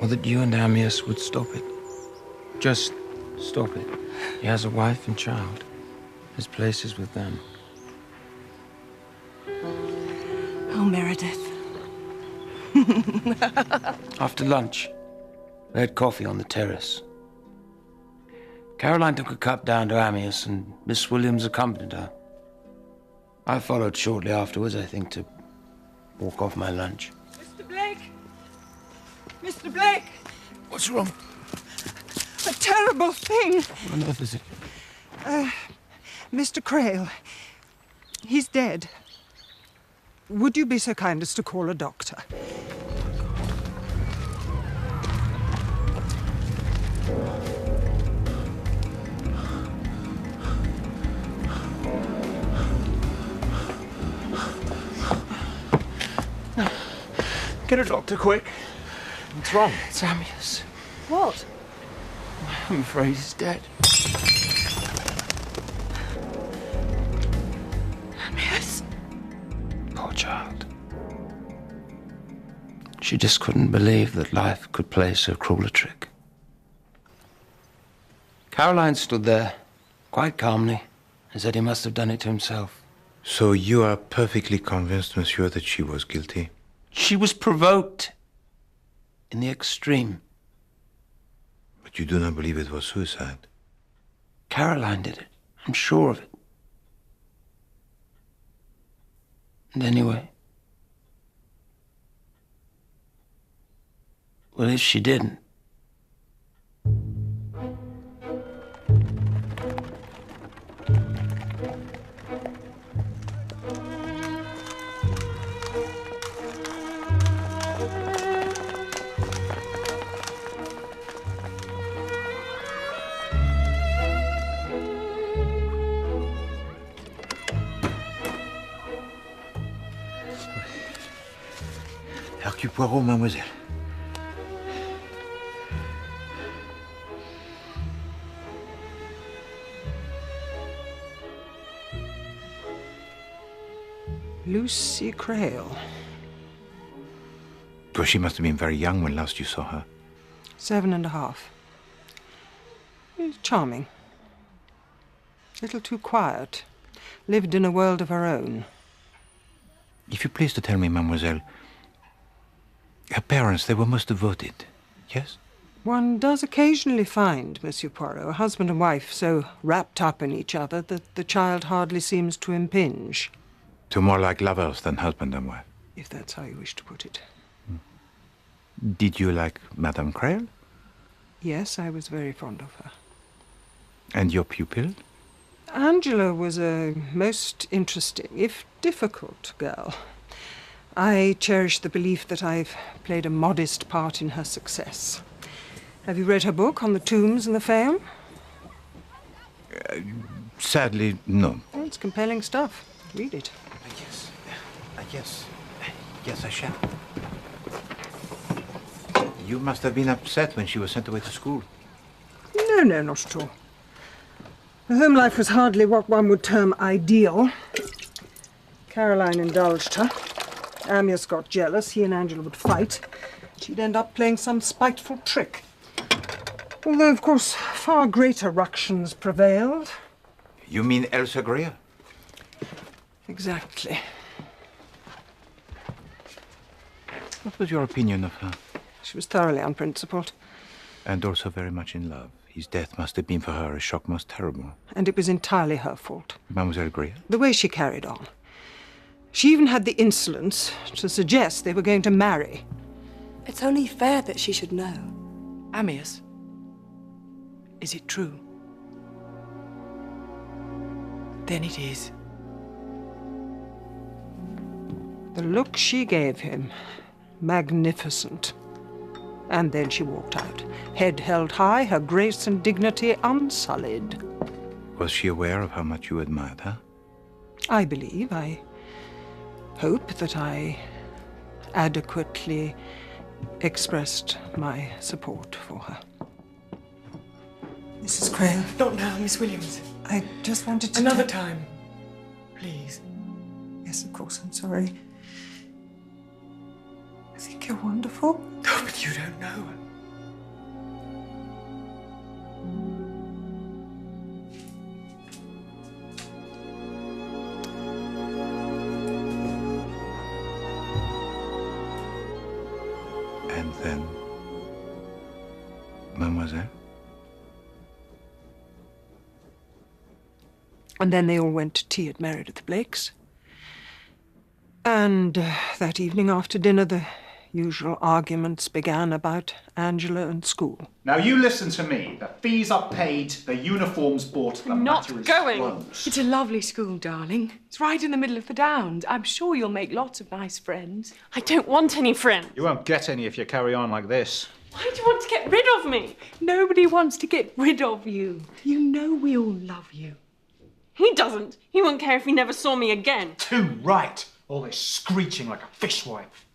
Well, that you and Amyas would stop it. Just stop it. He has a wife and child. His place is with them. Oh, Meredith. After lunch, we had coffee on the terrace. Caroline took a cup down to Amyas, and Miss Williams accompanied her. I followed shortly afterwards, I think, to walk off my lunch. Mr. Blake! Mr. Blake! What's wrong? A terrible thing! What on earth is it? Mr. Crail. He's dead. Would you be so kind as to call a doctor? Get a doctor, quick. What's wrong? It's Amyas. What? I'm afraid he's dead. Amyas? Poor child. She just couldn't believe that life could play so cruel a trick. Caroline stood there, quite calmly, and said he must have done it to himself. So you are perfectly convinced, monsieur, that she was guilty? She was provoked in the extreme. But you do not believe it was suicide? Caroline did it. I'm sure of it. And anyway, well, if she didn't, Hercule Poirot, mademoiselle. Lucy Crail. Well, she must have been very young when last you saw her. 7.5. Charming. Little too quiet. Lived in a world of her own. If you please to tell me, mademoiselle, her parents, they were most devoted, yes? One does occasionally find, Monsieur Poirot, a husband and wife so wrapped up in each other that the child hardly seems to impinge. So more like lovers than husband and wife? If that's how you wish to put it. Did you like Madame Crail? Yes, I was very fond of her. And your pupil? Angela was a most interesting, if difficult, girl. I cherish the belief that I've played a modest part in her success. Have you read her book on the tombs and the Fayum? Sadly, no. Oh, it's compelling stuff. Read it. Yes, I shall. You must have been upset when she was sent away to school. No, not at all. Her home life was hardly what one would term ideal. Caroline indulged her. Amyas got jealous. He and Angela would fight. She'd end up playing some spiteful trick. Although, of course, far greater ructions prevailed. You mean Elsa Greer? Exactly. What was your opinion of her? She was thoroughly unprincipled. And also very much in love. His death must have been for her a shock most terrible. And it was entirely her fault. Mademoiselle Greer? The way she carried on. She even had the insolence to suggest they were going to marry. It's only fair that she should know. Amyas, is it true? Then it is. The look she gave him, magnificent. And then she walked out, head held high, her grace and dignity unsullied. Was she aware of how much you admired her? I hope that I adequately expressed my support for her. Mrs. Crail. Not now, Miss Williams. I just wanted to... Another time, please. Yes, of course, I'm sorry. I think you're wonderful. Oh, but you don't know. And then, Mademoiselle? And then they all went to tea at Meredith Blake's. And that evening after dinner, the usual arguments began about Angela and school. Now you listen to me. The fees are paid, the uniforms bought, the matter is closed. It's a lovely school, darling. It's right in the middle of the Downs. I'm sure you'll make lots of nice friends. I don't want any friends. You won't get any if you carry on like this. Why do you want to get rid of me? Nobody wants to get rid of you. You know we all love you. He doesn't. He wouldn't care if he never saw me again. Too right. All this screeching like a fishwife.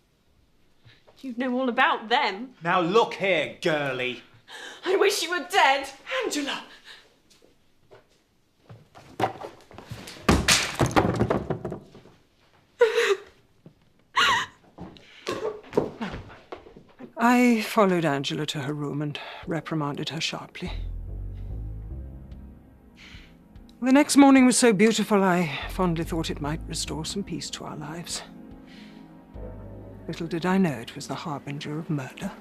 You know all about them. Now look here, girlie. I wish you were dead. Angela! I followed Angela to her room and reprimanded her sharply. The next morning was so beautiful, I fondly thought it might restore some peace to our lives. Little did I know it was the harbinger of murder.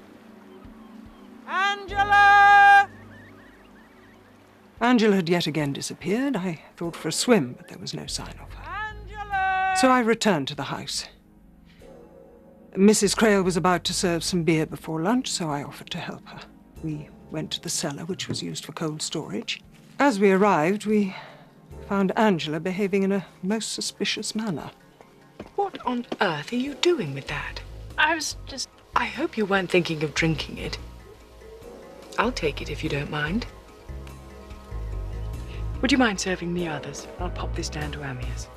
Angela! Angela had yet again disappeared. I thought for a swim, but there was no sign of her. Angela! So I returned to the house. Mrs. Crail was about to serve some beer before lunch, so I offered to help her. We went to the cellar, which was used for cold storage. As we arrived, we found Angela behaving in a most suspicious manner. What on earth are you doing with that? I was just... I hope you weren't thinking of drinking it. I'll take it if you don't mind. Would you mind serving the others? I'll pop this down to Amyas.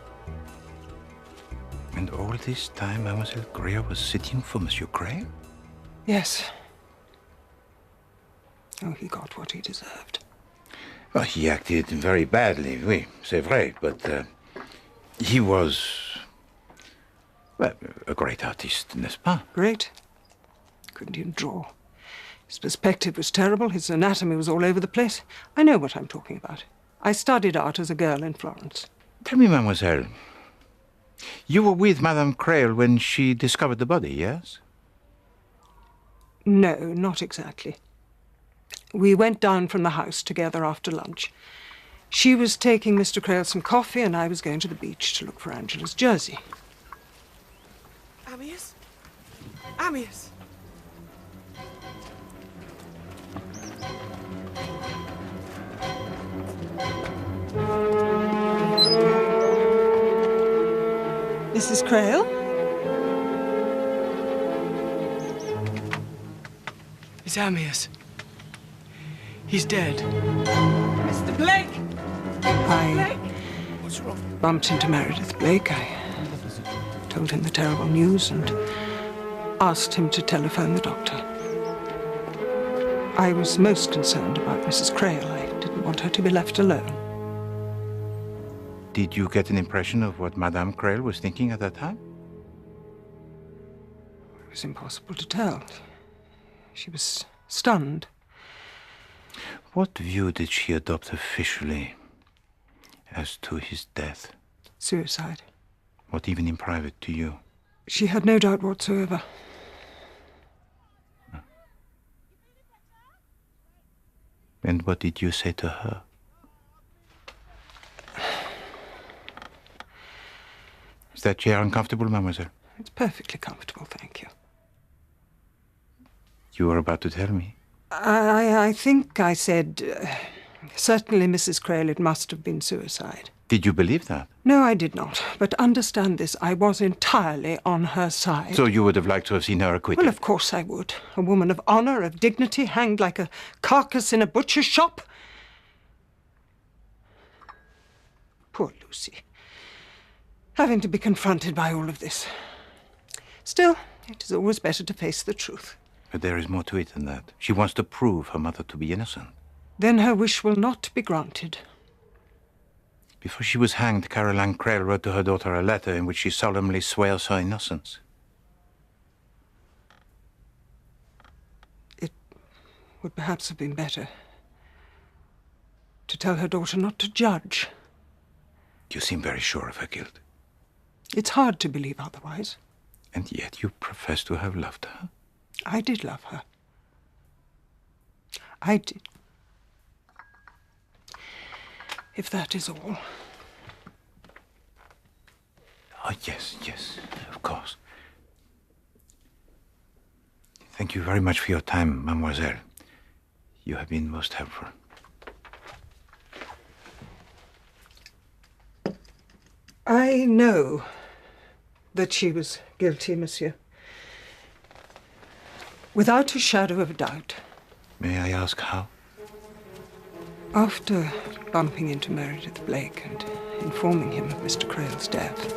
And all this time, Mademoiselle Greer was sitting for Monsieur Crail? Yes. Oh, he got what he deserved. Well, he acted very badly, oui, c'est vrai, but he was, well, a great artist, n'est-ce pas? Great. Couldn't even draw. His perspective was terrible, his anatomy was all over the place. I know what I'm talking about. I studied art as a girl in Florence. Tell me, mademoiselle, you were with Madame Crail when she discovered the body, yes? No, not exactly. We went down from the house together after lunch. She was taking Mr. Crail some coffee, and I was going to the beach to look for Angela's jersey. Amyas? Amyas! Mrs. Crail? It's Amyas. He's dead. Mr. Blake! I bumped into Meredith Blake. I told him the terrible news and asked him to telephone the doctor. I was most concerned about Mrs. Crail. I didn't want her to be left alone. Did you get an impression of what Madame Crail was thinking at that time? It was impossible to tell. She was stunned. What view did she adopt officially as to his death? Suicide. What even in private to you? She had no doubt whatsoever. And what did you say to her? Is that chair uncomfortable, mademoiselle? It's perfectly comfortable, thank you. You were about to tell me. I think I said, certainly, Mrs. Crail, it must have been suicide. Did you believe that? No, I did not. But understand this, I was entirely on her side. So you would have liked to have seen her acquitted? Well, of course I would. A woman of honour, of dignity, hanged like a carcass in a butcher's shop. Poor Lucy. Having to be confronted by all of this. Still, it is always better to face the truth. But there is more to it than that. She wants to prove her mother to be innocent. Then her wish will not be granted. Before she was hanged, Caroline Crail wrote to her daughter a letter in which she solemnly swears her innocence. It would perhaps have been better to tell her daughter not to judge. You seem very sure of her guilt. It's hard to believe otherwise. And yet you profess to have loved her. I did love her. I did. If that is all. Oh, yes, of course. Thank you very much for your time, mademoiselle. You have been most helpful. I know that she was guilty, monsieur. Without a shadow of a doubt. May I ask how? After bumping into Meredith Blake and informing him of Mr. Crail's death,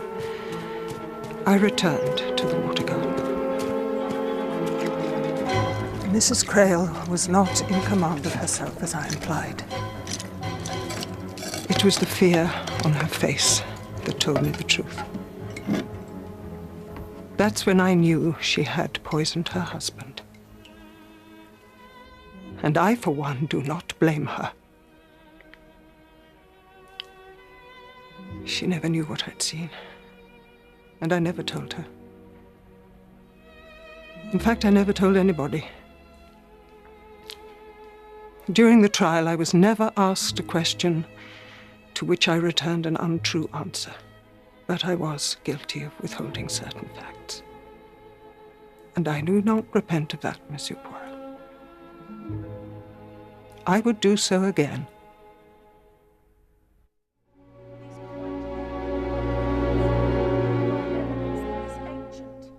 I returned to the water garden. Mrs. Crail was not in command of herself, as I implied. It was the fear on her face that told me the truth. That's when I knew she had poisoned her husband. And I, for one, do not blame her. She never knew what I'd seen. And I never told her. In fact, I never told anybody. During the trial, I was never asked a question to which I returned an untrue answer. But I was guilty of withholding certain facts. And I do not repent of that, Monsieur Poirot. I would do so again.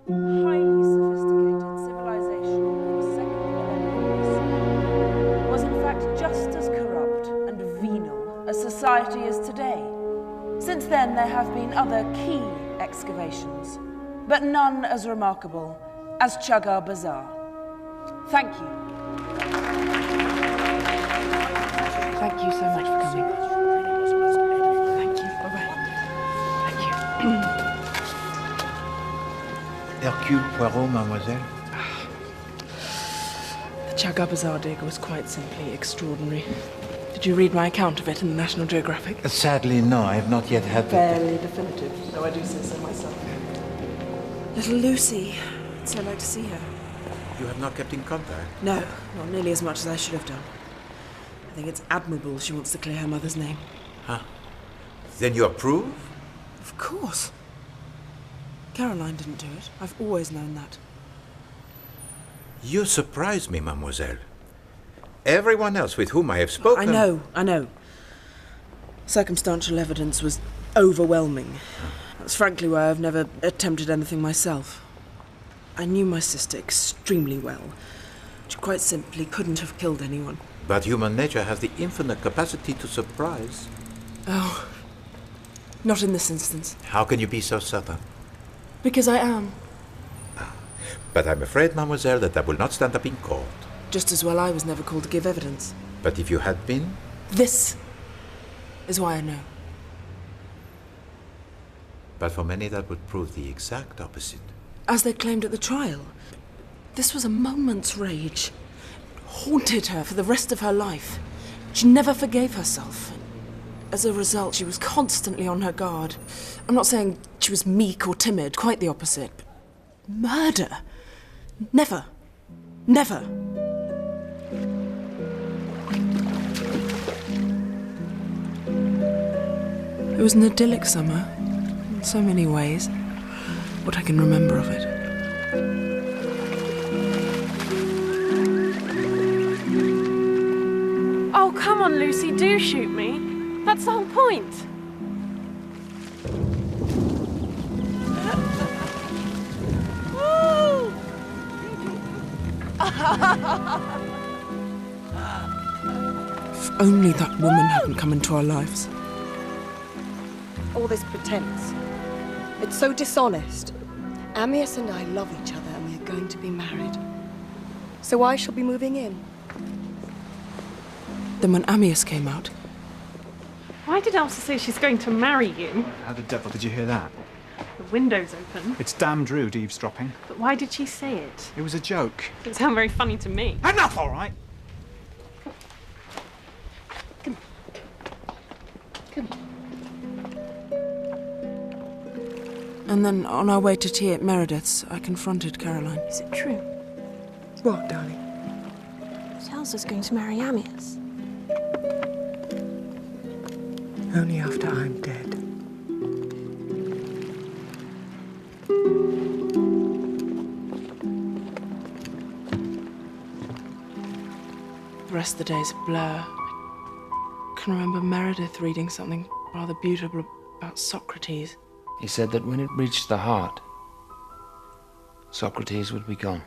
Highly sophisticated civilization of the second millennium was in fact just as corrupt and venal as society is today. Since then, there have been other key excavations, but none as remarkable as Chaggar Bazaar. Thank you. Thank you so much for coming. Thank you. Bye-bye. Thank you. Hercule Poirot, mademoiselle? The Chaggar Bazaar dig was quite simply extraordinary. Did you read my account of it in the National Geographic? Sadly, no. I have not yet had the... Fairly definitive, though I do say so myself. Little Lucy. I'd so like to see her. You have not kept in contact? No, not nearly as much as I should have done. I think it's admirable she wants to clear her mother's name. Huh. Then you approve? Of course. Caroline didn't do it. I've always known that. You surprise me, mademoiselle. Everyone else with whom I have spoken... I know. Circumstantial evidence was overwhelming. That's frankly why I've never attempted anything myself. I knew my sister extremely well. She quite simply couldn't have killed anyone. But human nature has the infinite capacity to surprise. Oh, not in this instance. How can you be so certain? Because I am. But I'm afraid, mademoiselle, that will not stand up in court. Just as well I was never called to give evidence. But if you had been? This is why I know. But for many that would prove the exact opposite. As they claimed at the trial, this was a moment's rage. It haunted her for the rest of her life. She never forgave herself. As a result, she was constantly on her guard. I'm not saying she was meek or timid, quite the opposite. But murder? Never. Never. It was an idyllic summer, in so many ways. What I can remember of it. Oh, come on, Lucy, do shoot me. That's the whole point. If only that woman hadn't come into our lives. All this pretense. It's so dishonest. Amyas and I love each other and we are going to be married. So I shall be moving in. Then when Amyas came out... Why did Elsa say she's going to marry you? How the devil did you hear that? The window's open. It's damned rude eavesdropping. But why did she say it? It was a joke. It sounded very funny to me. Enough, all right? Come. And then on our way to tea at Meredith's, I confronted Caroline. Is it true? What, darling? Elsa's going to marry Amyas. Only after I'm dead. The rest of the day's a blur. I can remember Meredith reading something rather beautiful about Socrates. He said that when it reached the heart, Socrates would be gone.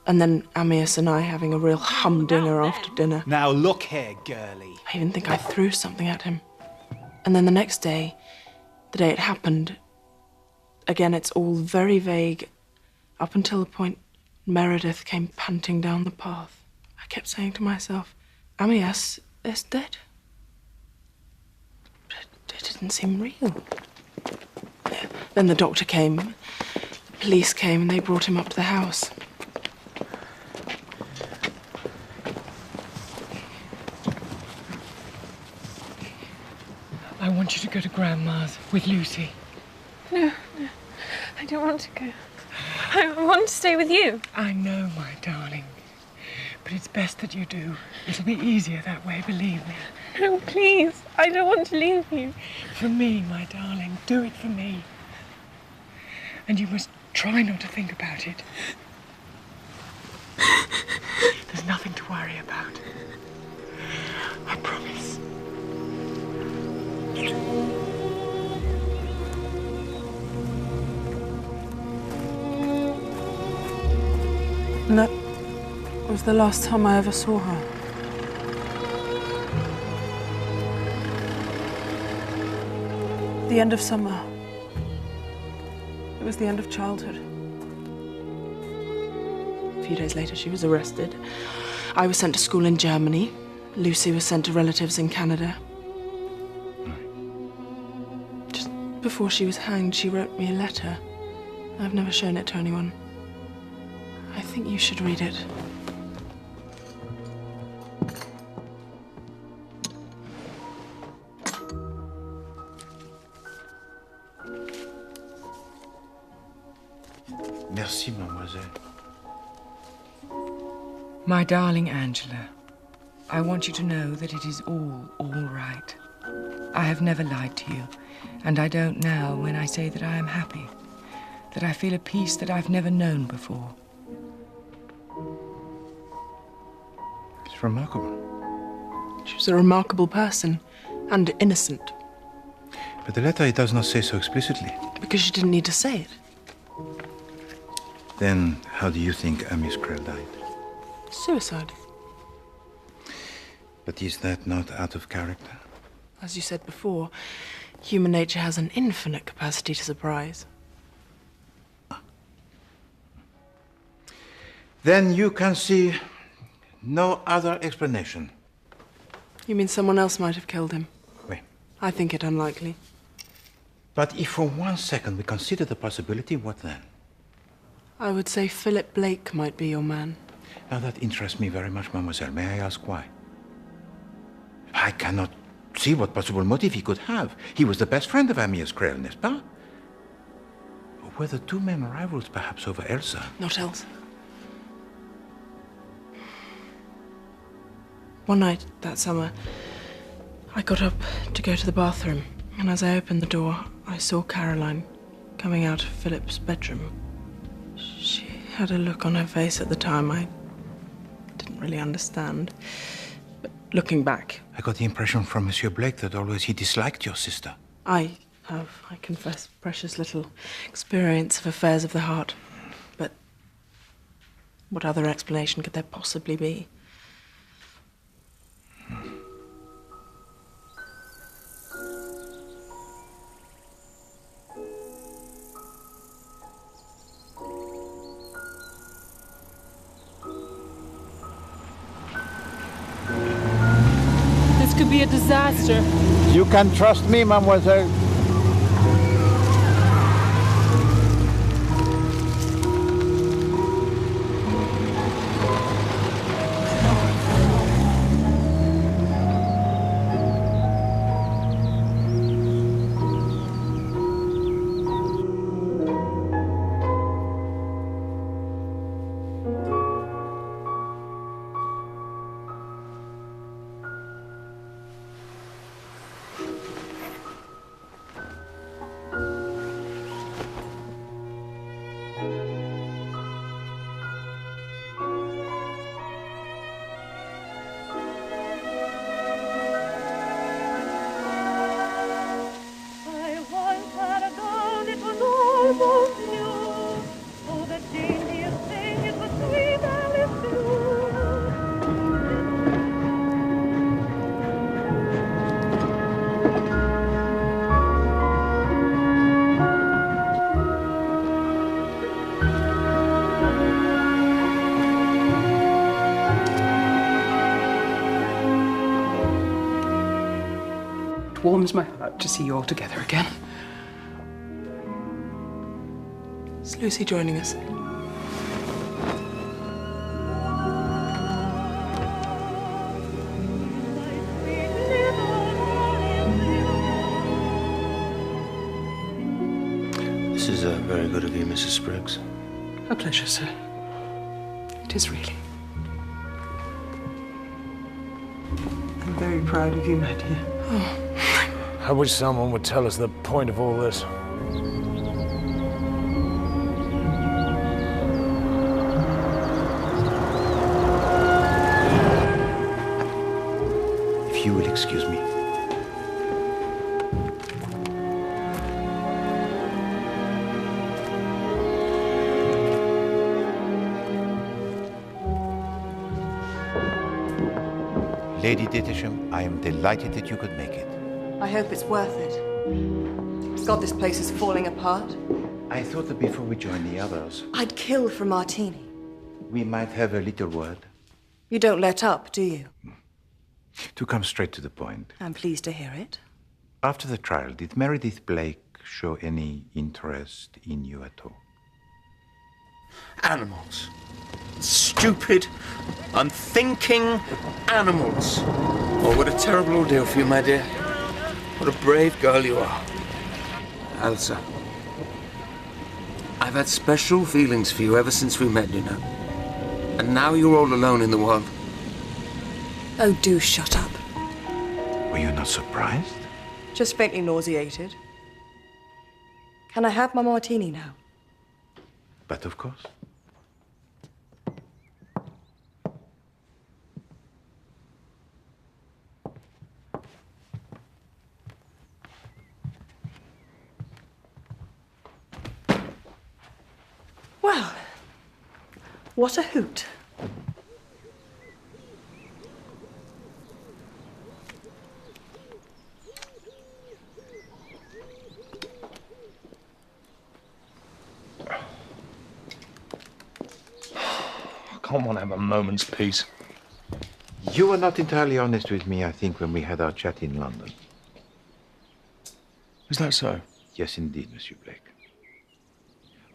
And then Amyas and I having a real humdinger after dinner. Now look here, girlie. I even think I threw something at him. And then the next day, the day it happened, again it's all very vague, up until the point Meredith came panting down the path. I kept saying to myself, Amyas is dead. But it didn't seem real. Then the doctor came, the police came, and they brought him up to the house. I want you to go to Grandma's with Lucy. No, I don't want to go. I want to stay with you. I know, my darling. But it's best that you do. It'll be easier that way, believe me. No, please. I don't want to leave you. For me, my darling. Do it for me. And you must try not to think about it. There's nothing to worry about. I promise. And that was the last time I ever saw her. The end of summer. It was the end of childhood. A few days later, she was arrested. I was sent to school in Germany. Lucy was sent to relatives in Canada. Just before she was hanged, she wrote me a letter. I've never shown it to anyone. I think you should read it. Merci, mademoiselle. My darling Angela, I want you to know that it is all right. I have never lied to you, and I don't now when I say that I am happy, that I feel a peace that I've never known before. It's remarkable. She was a remarkable person, and innocent. But the letter, it does not say so explicitly. Because she didn't need to say it. Then, how do you think Amyas Krell died? Suicide. But is that not out of character? As you said before, human nature has an infinite capacity to surprise. Then you can see no other explanation. You mean someone else might have killed him? Oui. I think it unlikely. But if for 1 second we consider the possibility, what then? I would say Philip Blake might be your man. Now that interests me very much, mademoiselle. May I ask why? I cannot see what possible motive he could have. He was the best friend of Amias Creole, n'est-ce pas? Were the two men rivals perhaps over Elsa? Not Elsa. One night that summer, I got up to go to the bathroom, and as I opened the door, I saw Caroline coming out of Philip's bedroom. She had a look on her face at the time I didn't really understand. But looking back... I got the impression from Monsieur Blake that always he disliked your sister. I have, I confess, precious little experience of affairs of the heart. But what other explanation could there possibly be? This could be a disaster. You can trust me, mademoiselle. Warms my heart to see you all together again. Is Lucy joining us? This is very good of you, Mrs. Spriggs. A pleasure, sir. It is really. I'm very proud of you, my dear. Oh. I wish someone would tell us the point of all this. If you will excuse me. Lady Dittersham, I am delighted that you could make it. I hope it's worth it. God, this place is falling apart. I thought that before we join the others, I'd kill for Martini. we might have a little word. You don't let up, do you? To come straight to the point. I'm pleased to hear it. After the trial, did Meredith Blake show any interest in you at all? Animals. Stupid, unthinking animals. Oh, what a terrible ordeal for you, my dear. What a brave girl you are. Elsa, I've had special feelings for you ever since we met, you know. And now you're all alone in the world. Oh, do shut up. Were you not surprised? Just faintly nauseated. Can I have my martini now? But of course. Well, what a hoot. can't one have a moment's peace? You were not entirely honest with me, I think, when we had our chat in London. Is that so? Yes, indeed, Monsieur Blake.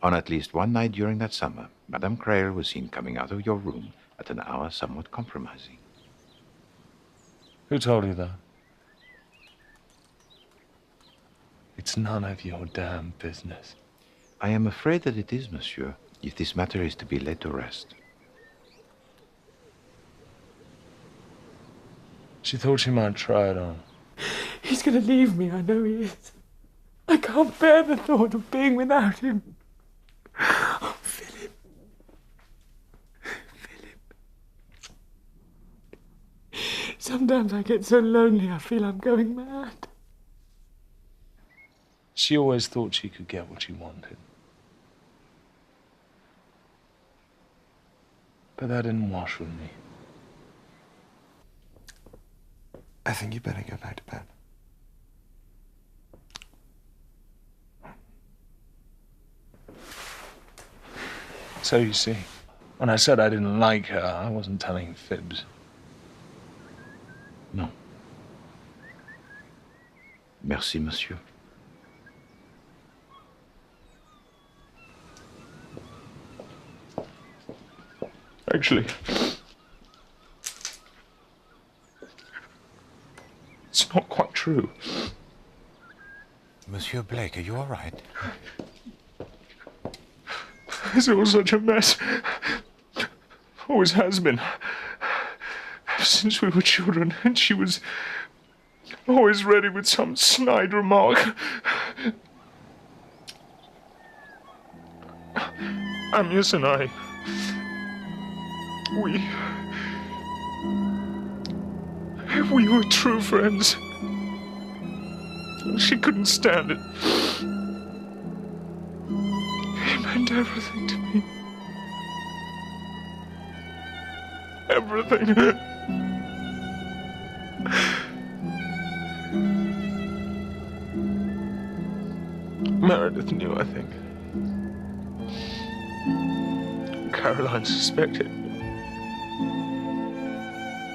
On at least one night during that summer, Madame Crail was seen coming out of your room at an hour somewhat compromising. Who told you that? It's none of your damn business. I am afraid that it is, monsieur, if this matter is to be laid to rest. She thought she might try it on. He's going to leave me, I know he is. I can't bear the thought of being without him. Oh, Philip. Philip. Sometimes I get so lonely I feel I'm going mad. She always thought she could get what she wanted. But that didn't wash with me. I think you better go back to bed. So you see, when I said I didn't like her, I wasn't telling fibs. No. Merci, monsieur. Actually, it's not quite true. Monsieur Blake, are you all right? It's all such a mess. Always has been. Since we were children, and she was always ready with some snide remark. Amyas and I, we were true friends. She couldn't stand it. He meant everything to me. Everything. Meredith knew, I think. Caroline suspected.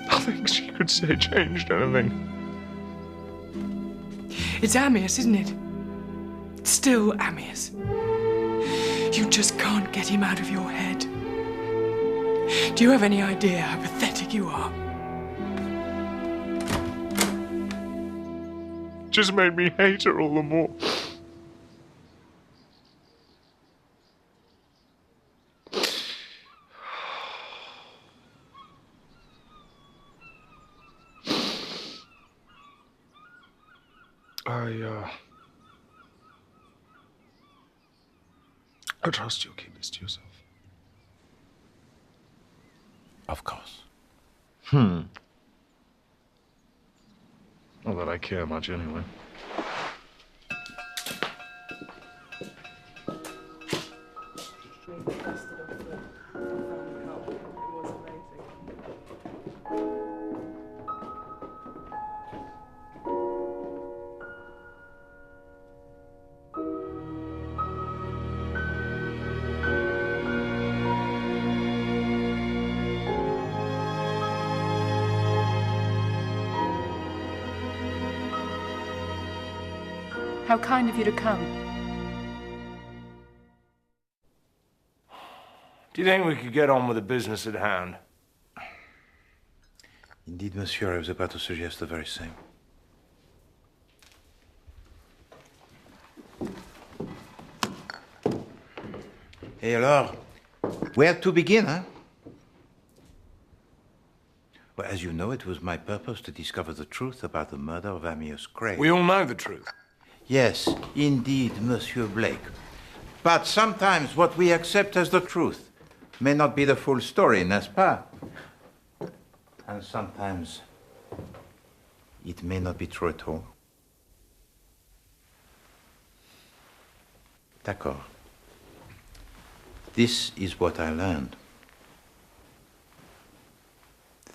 Nothing she could say changed anything. It's Amyas, isn't it? It's still Amyas. You just can't get him out of your head. Do you have any idea how pathetic you are? Just made me hate her all the more. I trust you'll keep this to yourself. Of course. Not that I care much anyway. How kind of you to come. Do you think we could get on with the business at hand? Indeed, monsieur, I was about to suggest the very same. Et alors, where to begin, huh? Well, as you know, it was my purpose to discover the truth about the murder of Amyas Crail. We all know the truth. Yes, indeed, Monsieur Blake. But sometimes what we accept as the truth may not be the full story, n'est-ce pas? And sometimes it may not be true at all. D'accord. This is what I learned.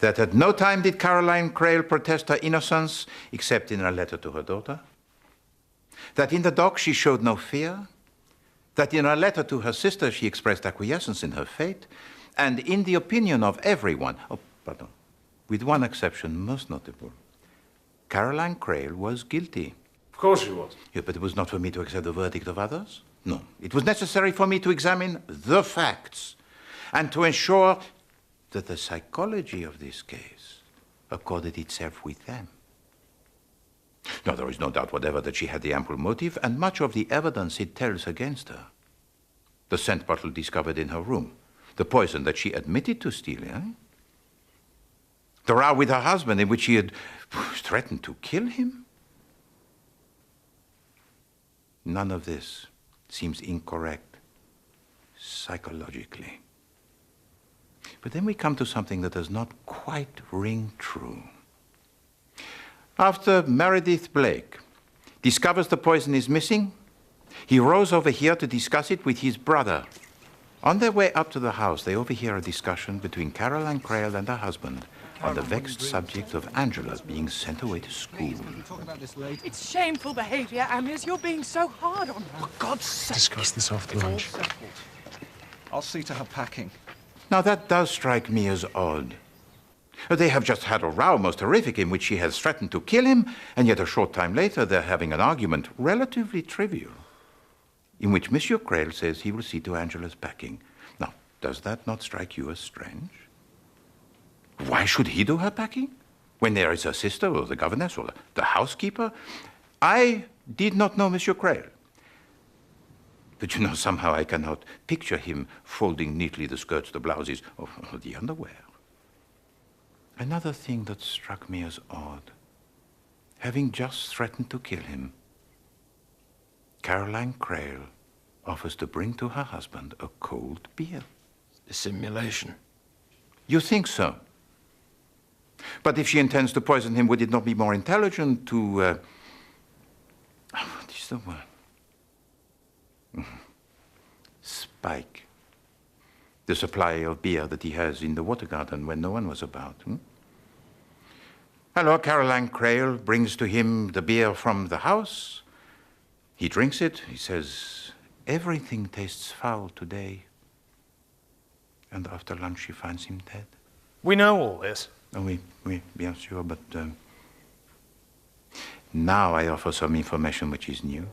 That at no time did Caroline Crail protest her innocence, except in a letter to her daughter. That in the dock she showed no fear. That in a letter to her sister she expressed acquiescence in her fate. and in the opinion of everyone, with one exception most notable, Caroline Crail was guilty. Of course she was. Yeah, but it was not for me to accept the verdict of others. No, it was necessary for me to examine the facts and to ensure that the psychology of this case accorded itself with them. Now, there is no doubt whatever that she had the ample motive, and much of the evidence it tells against her. The scent bottle discovered in her room, the poison that she admitted to stealing, the row with her husband in which she had threatened to kill him. None of this seems incorrect psychologically. But then we come to something that does not quite ring true. After Meredith Blake discovers the poison is missing, he rows over here to discuss it with his brother. On their way up to the house, they overhear a discussion between Caroline Crail and her husband on the vexed subject of Angela being sent away to school. It's shameful behavior, Amyas. You're being so hard on her. For God's sake. Discuss this after lunch. I'll see to her packing. Now, that does strike me as odd. They have just had a row most horrific in which she has threatened to kill him, and yet a short time later they're having an argument, relatively trivial, in which Monsieur Crail says he will see to Angela's packing. Now, does that not strike you as strange? Why should he do her packing when there is her sister or the governess or the housekeeper? I did not know Monsieur Crail. But you know, somehow I cannot picture him folding neatly the skirts, the blouses, or the underwear. Another thing that struck me as odd, having just threatened to kill him, Caroline Crail offers to bring to her husband a cold beer. Dissimulation. You think so? But if she intends to poison him, would it not be more intelligent to... what is the word? Spike the supply of beer that he has in the water garden when no one was about. Hello, Caroline Crail brings to him the beer from the house. He drinks it. He says, everything tastes foul today. And after lunch, she finds him dead. We know all this. Oh, oui, bien sûr, but now I offer some information which is new.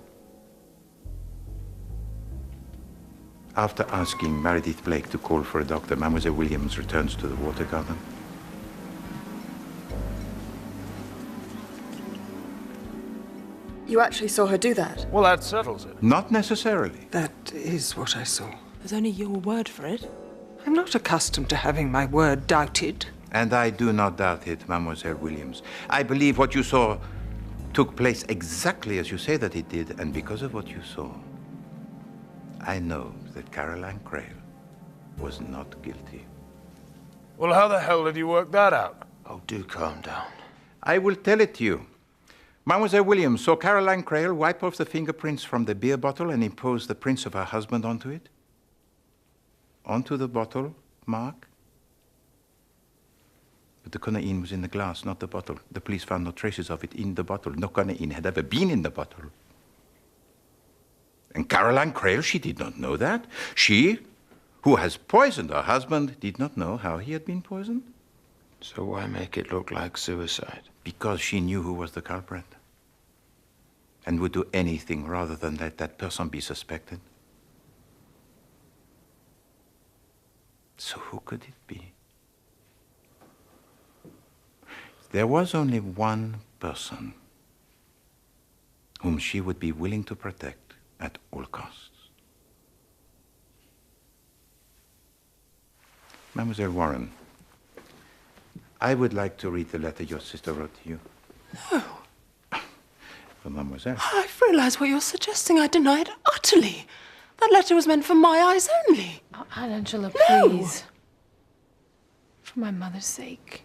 After asking Meredith Blake to call for a doctor, Mademoiselle Williams returns to the water garden. You actually saw her do that? Well, that settles it. Not necessarily. That is what I saw. There's only your word for it. I'm not accustomed to having my word doubted. And I do not doubt it, Mademoiselle Williams. I believe what you saw took place exactly as you say that it did, and because of what you saw, I know that Caroline Crail was not guilty. Well, how the hell did you work that out? Oh, do calm down. I will tell it to you. Mademoiselle Williams saw Caroline Crail wipe off the fingerprints from the beer bottle and impose the prints of her husband onto it. Onto the bottle, Mark. But the conaine was in the glass, not the bottle. The police found no traces of it in the bottle. No conaine had ever been in the bottle. And Caroline Crail, she did not know that. She, who has poisoned her husband, did not know how he had been poisoned. So why make it look like suicide? Because she knew who was the culprit. And would do anything rather than let that person be suspected. So who could it be? There was only one person whom she would be willing to protect at all costs. Mademoiselle Warren, I would like to read the letter your sister wrote to you. No. For Mademoiselle. I've realised what you're suggesting. I deny it utterly. That letter was meant for my eyes only. Oh, Aunt Angela, please. No. For my mother's sake.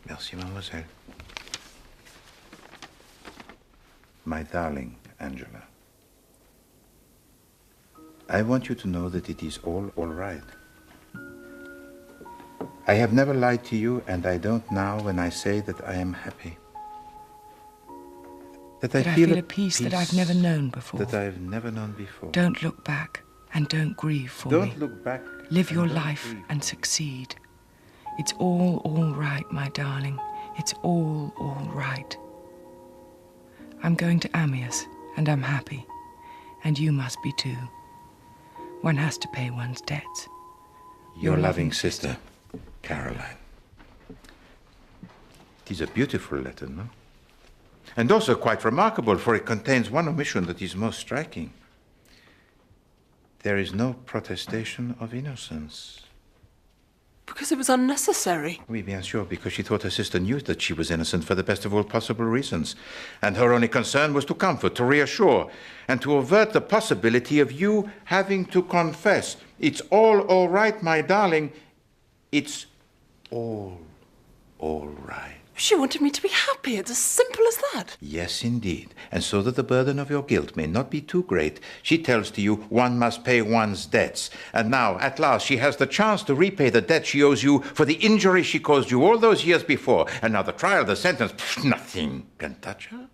Merci, mademoiselle. My darling Angela, I want you to know that it is all right. I have never lied to you, and I don't now when I say that I am happy. That I feel a peace that I've never known before. That I've never known before. Don't look back and don't grieve for me. Don't look back. Live your life and succeed. It's all right, my darling. It's all right. I'm going to Amiens, and I'm happy. And you must be too. One has to pay one's debts. Your loving sister, Caroline. It is a beautiful letter, no? And also quite remarkable, for it contains one omission that is most striking. There is no protestation of innocence. Because it was unnecessary. Oui, bien sûr, because she thought her sister knew that she was innocent for the best of all possible reasons. And her only concern was to comfort, to reassure, and to avert the possibility of you having to confess. It's all right, my darling. It's all right. She wanted me to be happy. It's as simple as that. Yes, indeed. And so that the burden of your guilt may not be too great, she tells to you one must pay one's debts. And now, at last, she has the chance to repay the debt she owes you for the injury she caused you all those years before. And now the trial, the sentence, nothing can touch her.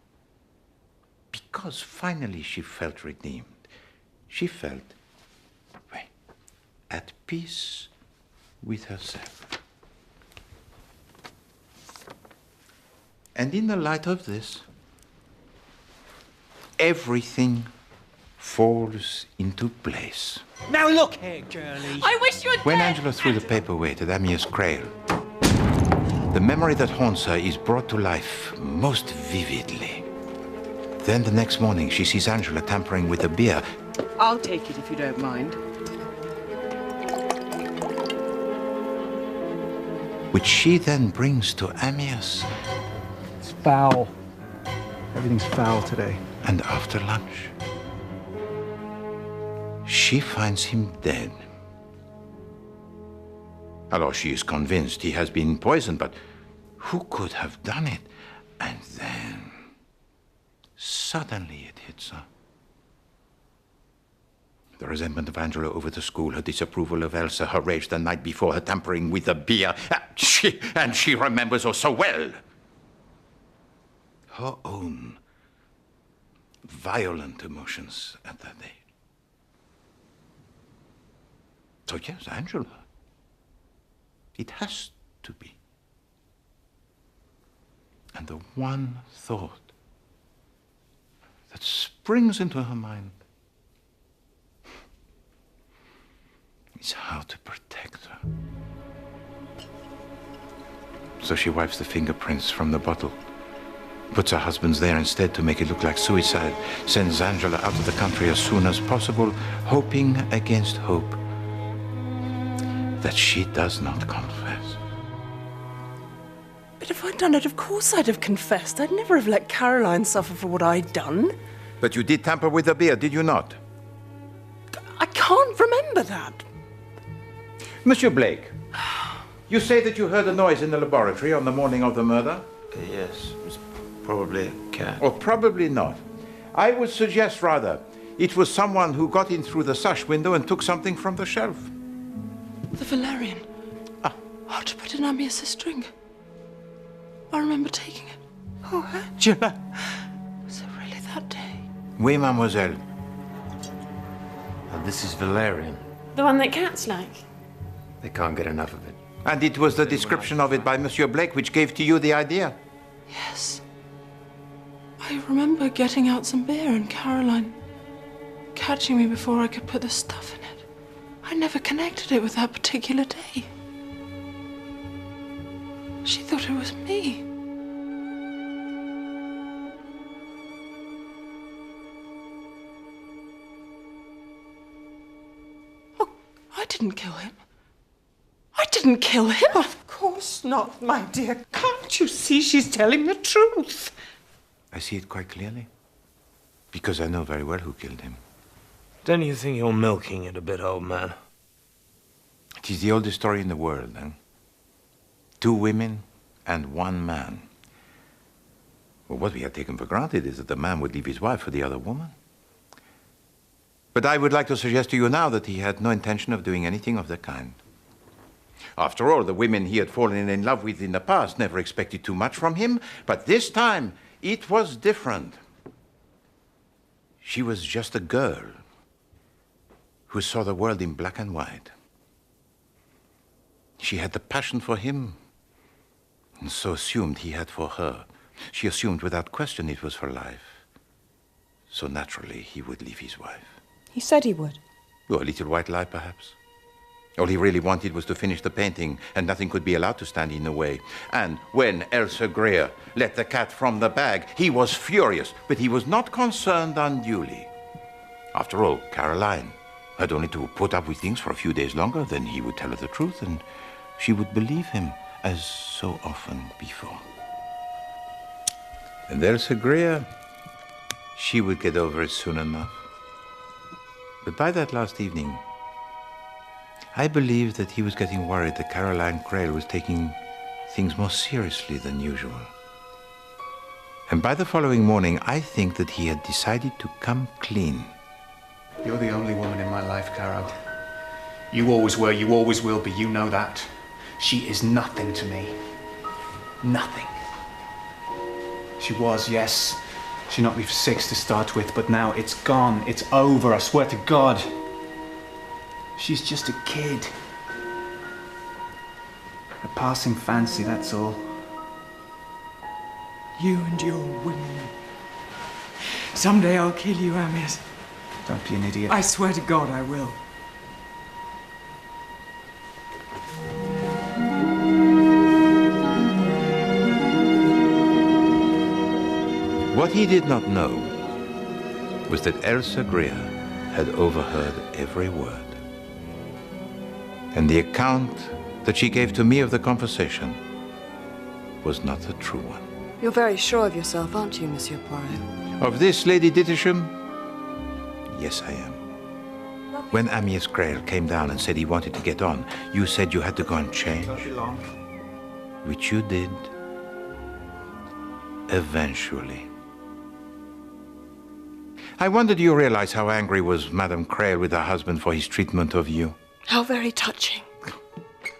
Because finally she felt redeemed. She felt, at peace with herself. And in the light of this, everything falls into place. Now look here, girlie. I wish you had When Angela threw the paperweight at Amiens' Crail, the memory that haunts her is brought to life most vividly. Then the next morning, she sees Angela tampering with a beer. I'll take it if you don't mind. Which she then brings to Amiens. Foul. Everything's foul today. And after lunch, she finds him dead. Alors, she is convinced he has been poisoned, but who could have done it? And then, suddenly it hits her. The resentment of Angela over the school, her disapproval of Elsa, her rage the night before, her tampering with the beer. And she remembers her so well. Her own violent emotions at that age. So yes, Angela. It has to be. And the one thought that springs into her mind is how to protect her. So she wipes the fingerprints from the bottle, puts her husband's there instead to make it look like suicide, sends Angela out of the country as soon as possible, hoping against hope that she does not confess. But if I'd done it, of course I'd have confessed. I'd never have let Caroline suffer for what I'd done. But you did tamper with the beer, did you not? I can't remember that. Monsieur Blake, you say that you heard a noise in the laboratory on the morning of the murder? Yes, it was probably a cat. Or probably not. I would suggest rather it was someone who got in through the sash window and took something from the shelf. The valerian. Oh, to put in Amiens' drink. I remember taking it. Oh, Angela. Was it really that day? Oui, mademoiselle. And this is valerian. The one that cats like. They can't get enough of it. And it was the description of it by Monsieur Blake which gave to you the idea? Yes. I remember getting out some beer and Caroline catching me before I could put the stuff in it. I never connected it with that particular day. She thought it was me. Oh, I didn't kill him. I didn't kill him. Of course not, my dear. Can't you see she's telling the truth? I see it quite clearly. Because I know very well who killed him. Don't you think you're milking it a bit, old man? It is the oldest story in the world, then. 2 women and 1 man. Well, what we had taken for granted is that the man would leave his wife for the other woman. But I would like to suggest to you now that he had no intention of doing anything of the kind. After all, the women he had fallen in love with in the past never expected too much from him, but this time it was different. She was just a girl who saw the world in black and white. She had the passion for him, and so assumed he had for her. She assumed without question it was for life. So naturally he would leave his wife. He said he would. Oh, a little white lie, perhaps. All he really wanted was to finish the painting, and nothing could be allowed to stand in the way. And when Elsa Greer let the cat from the bag, he was furious, but he was not concerned unduly. After all, Caroline had only to put up with things for a few days longer, then he would tell her the truth, and she would believe him, as so often before. And Elsa Greer, she would get over it soon enough. But by that last evening, I believe that he was getting worried that Caroline Crail was taking things more seriously than usual. And by the following morning, I think that he had decided to come clean. You're the only woman in my life, Caro. You always were, you always will be, you know that. She is nothing to me. Nothing. She was, yes. She knocked me for 6 to start with, but now it's gone. It's over, I swear to God. She's just a kid. A passing fancy, that's all. You and your women. Someday I'll kill you, Amias. Don't be an idiot. I swear to God I will. What he did not know was that Elsa Greer had overheard every word. And the account that she gave to me of the conversation was not the true one. You're very sure of yourself, aren't you, Monsieur Poirot? Of this, Lady Dittisham? Yes, I am. When Amias Crail came down and said he wanted to get on, you said you had to go and change. Not be long. Which you did. Eventually. I wonder, do you realize how angry was Madame Crail with her husband for his treatment of you? How very touching.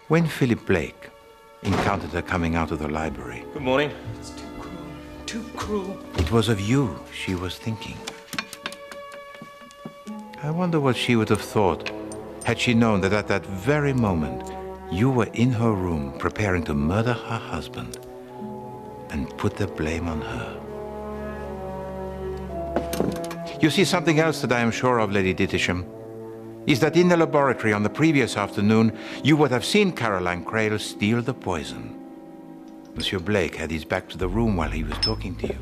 When Philip Blake encountered her coming out of the library... Good morning. It's too cruel. Too cruel. It was of you she was thinking. I wonder what she would have thought had she known that at that very moment you were in her room preparing to murder her husband and put the blame on her. You see, something else that I am sure of, Lady Dittisham, is that in the laboratory on the previous afternoon, you would have seen Caroline Crail steal the poison. Monsieur Blake had his back to the room while he was talking to you,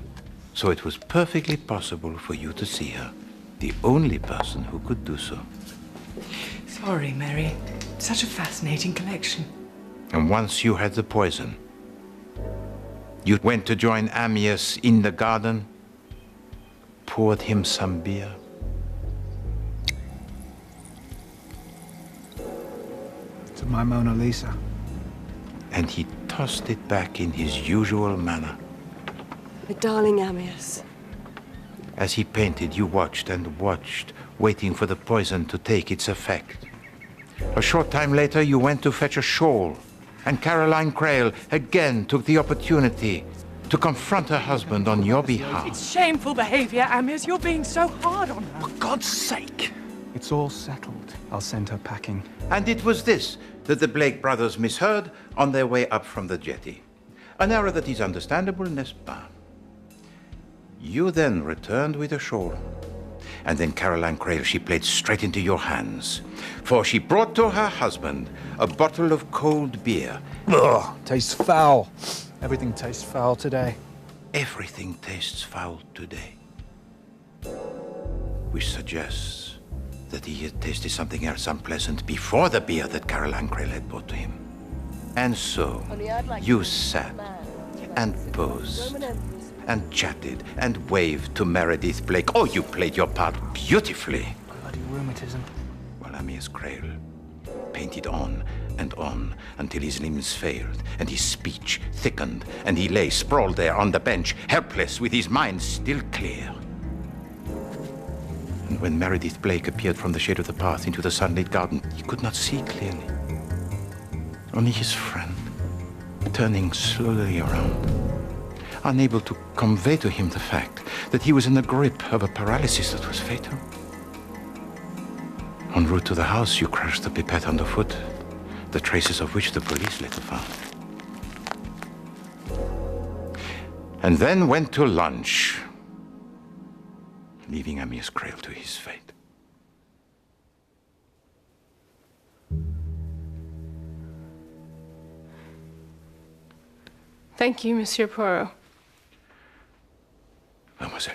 so it was perfectly possible for you to see her, the only person who could do so. Sorry, Mary. Such a fascinating collection. And once you had the poison, you went to join Amias in the garden, poured him some beer. To my Mona Lisa. And he tossed it back in his usual manner. My darling Amias. As he painted, you watched and watched, waiting for the poison to take its effect. A short time later, you went to fetch a shawl, and Caroline Crail again took the opportunity to confront her husband on your behalf. It's shameful behavior, Amias. You're being so hard on her. For God's sake! It's all settled. I'll send her packing. And it was this that the Blake brothers misheard on their way up from the jetty. An error that is understandable, n'est-ce pas? You then returned with a shawl. And then Caroline Crail, she played straight into your hands. For she brought to her husband a bottle of cold beer. Ugh, tastes foul. Everything tastes foul today. Everything tastes foul today. Which suggests that he had tasted something else unpleasant before the beer that Caroline Crail had brought to him. And so, you sat and posed and chatted and waved to Meredith Blake. Oh, you played your part beautifully. Bloody rheumatism. While Amias Crail painted on and on until his limbs failed and his speech thickened and he lay sprawled there on the bench, helpless with his mind still clear. And when Meredith Blake appeared from the shade of the path into the sunlit garden, he could not see clearly. Only his friend, turning slowly around, unable to convey to him the fact that he was in the grip of a paralysis that was fatal. En route to the house, you crushed the pipette underfoot, the traces of which the police later found. And then went to lunch, leaving Amyas Crale to his fate. Thank you, Monsieur Poirot. Mademoiselle.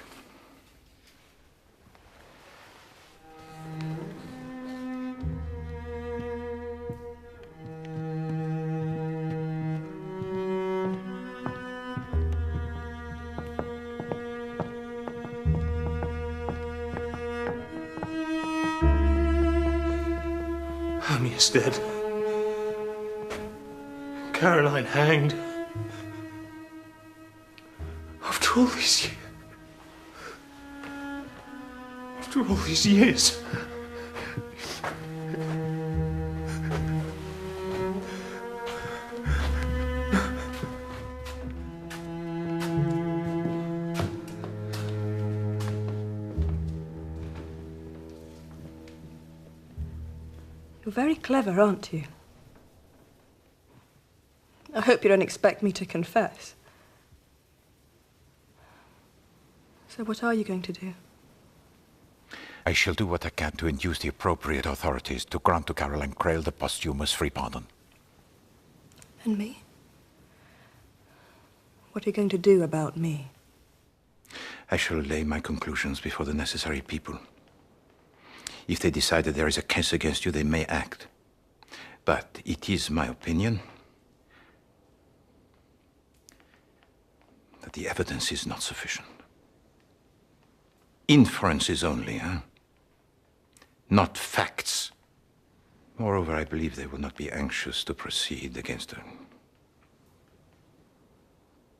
Amyas dead. Caroline hanged. After all these years. After all these years. You're very clever, aren't you? I hope you don't expect me to confess. So what are you going to do? I shall do what I can to induce the appropriate authorities to grant to Caroline Crale the posthumous free pardon. And me? What are you going to do about me? I shall lay my conclusions before the necessary people. If they decide that there is a case against you, they may act. But it is my opinion that the evidence is not sufficient. Inferences only, huh? Not facts. Moreover, I believe they will not be anxious to proceed against a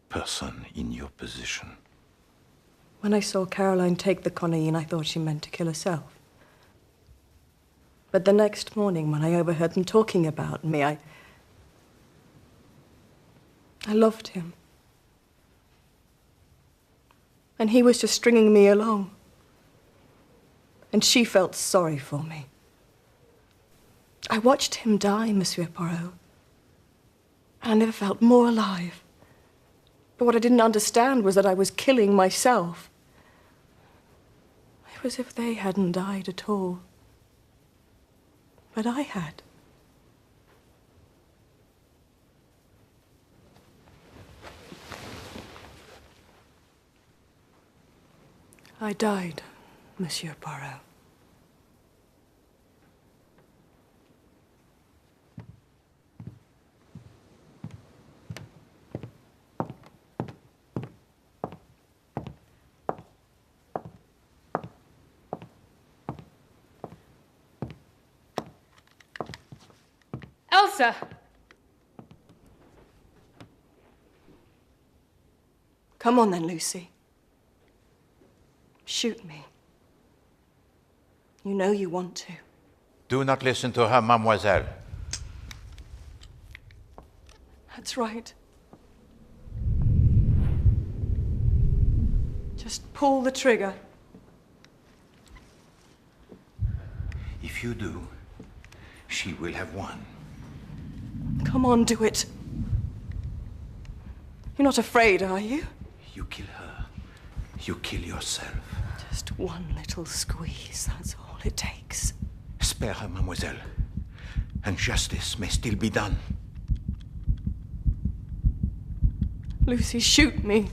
person in your position. When I saw Caroline take the conaine, I thought she meant to kill herself. But the next morning, when I overheard them talking about me, I loved him. And he was just stringing me along. And she felt sorry for me. I watched him die, Monsieur Poirot. And I never felt more alive. But what I didn't understand was that I was killing myself. It was as if they hadn't died at all. But I had. I died, Monsieur Poirot. Elsa! Come on then, Lucy. Shoot me. You know you want to. Do not listen to her, mademoiselle. That's right. Just pull the trigger. If you do, she will have won. Come on, do it. You're not afraid, are you? You kill her. You kill yourself. Just one little squeeze, that's all it takes. Spare her, mademoiselle, and justice may still be done. Lucy, shoot me.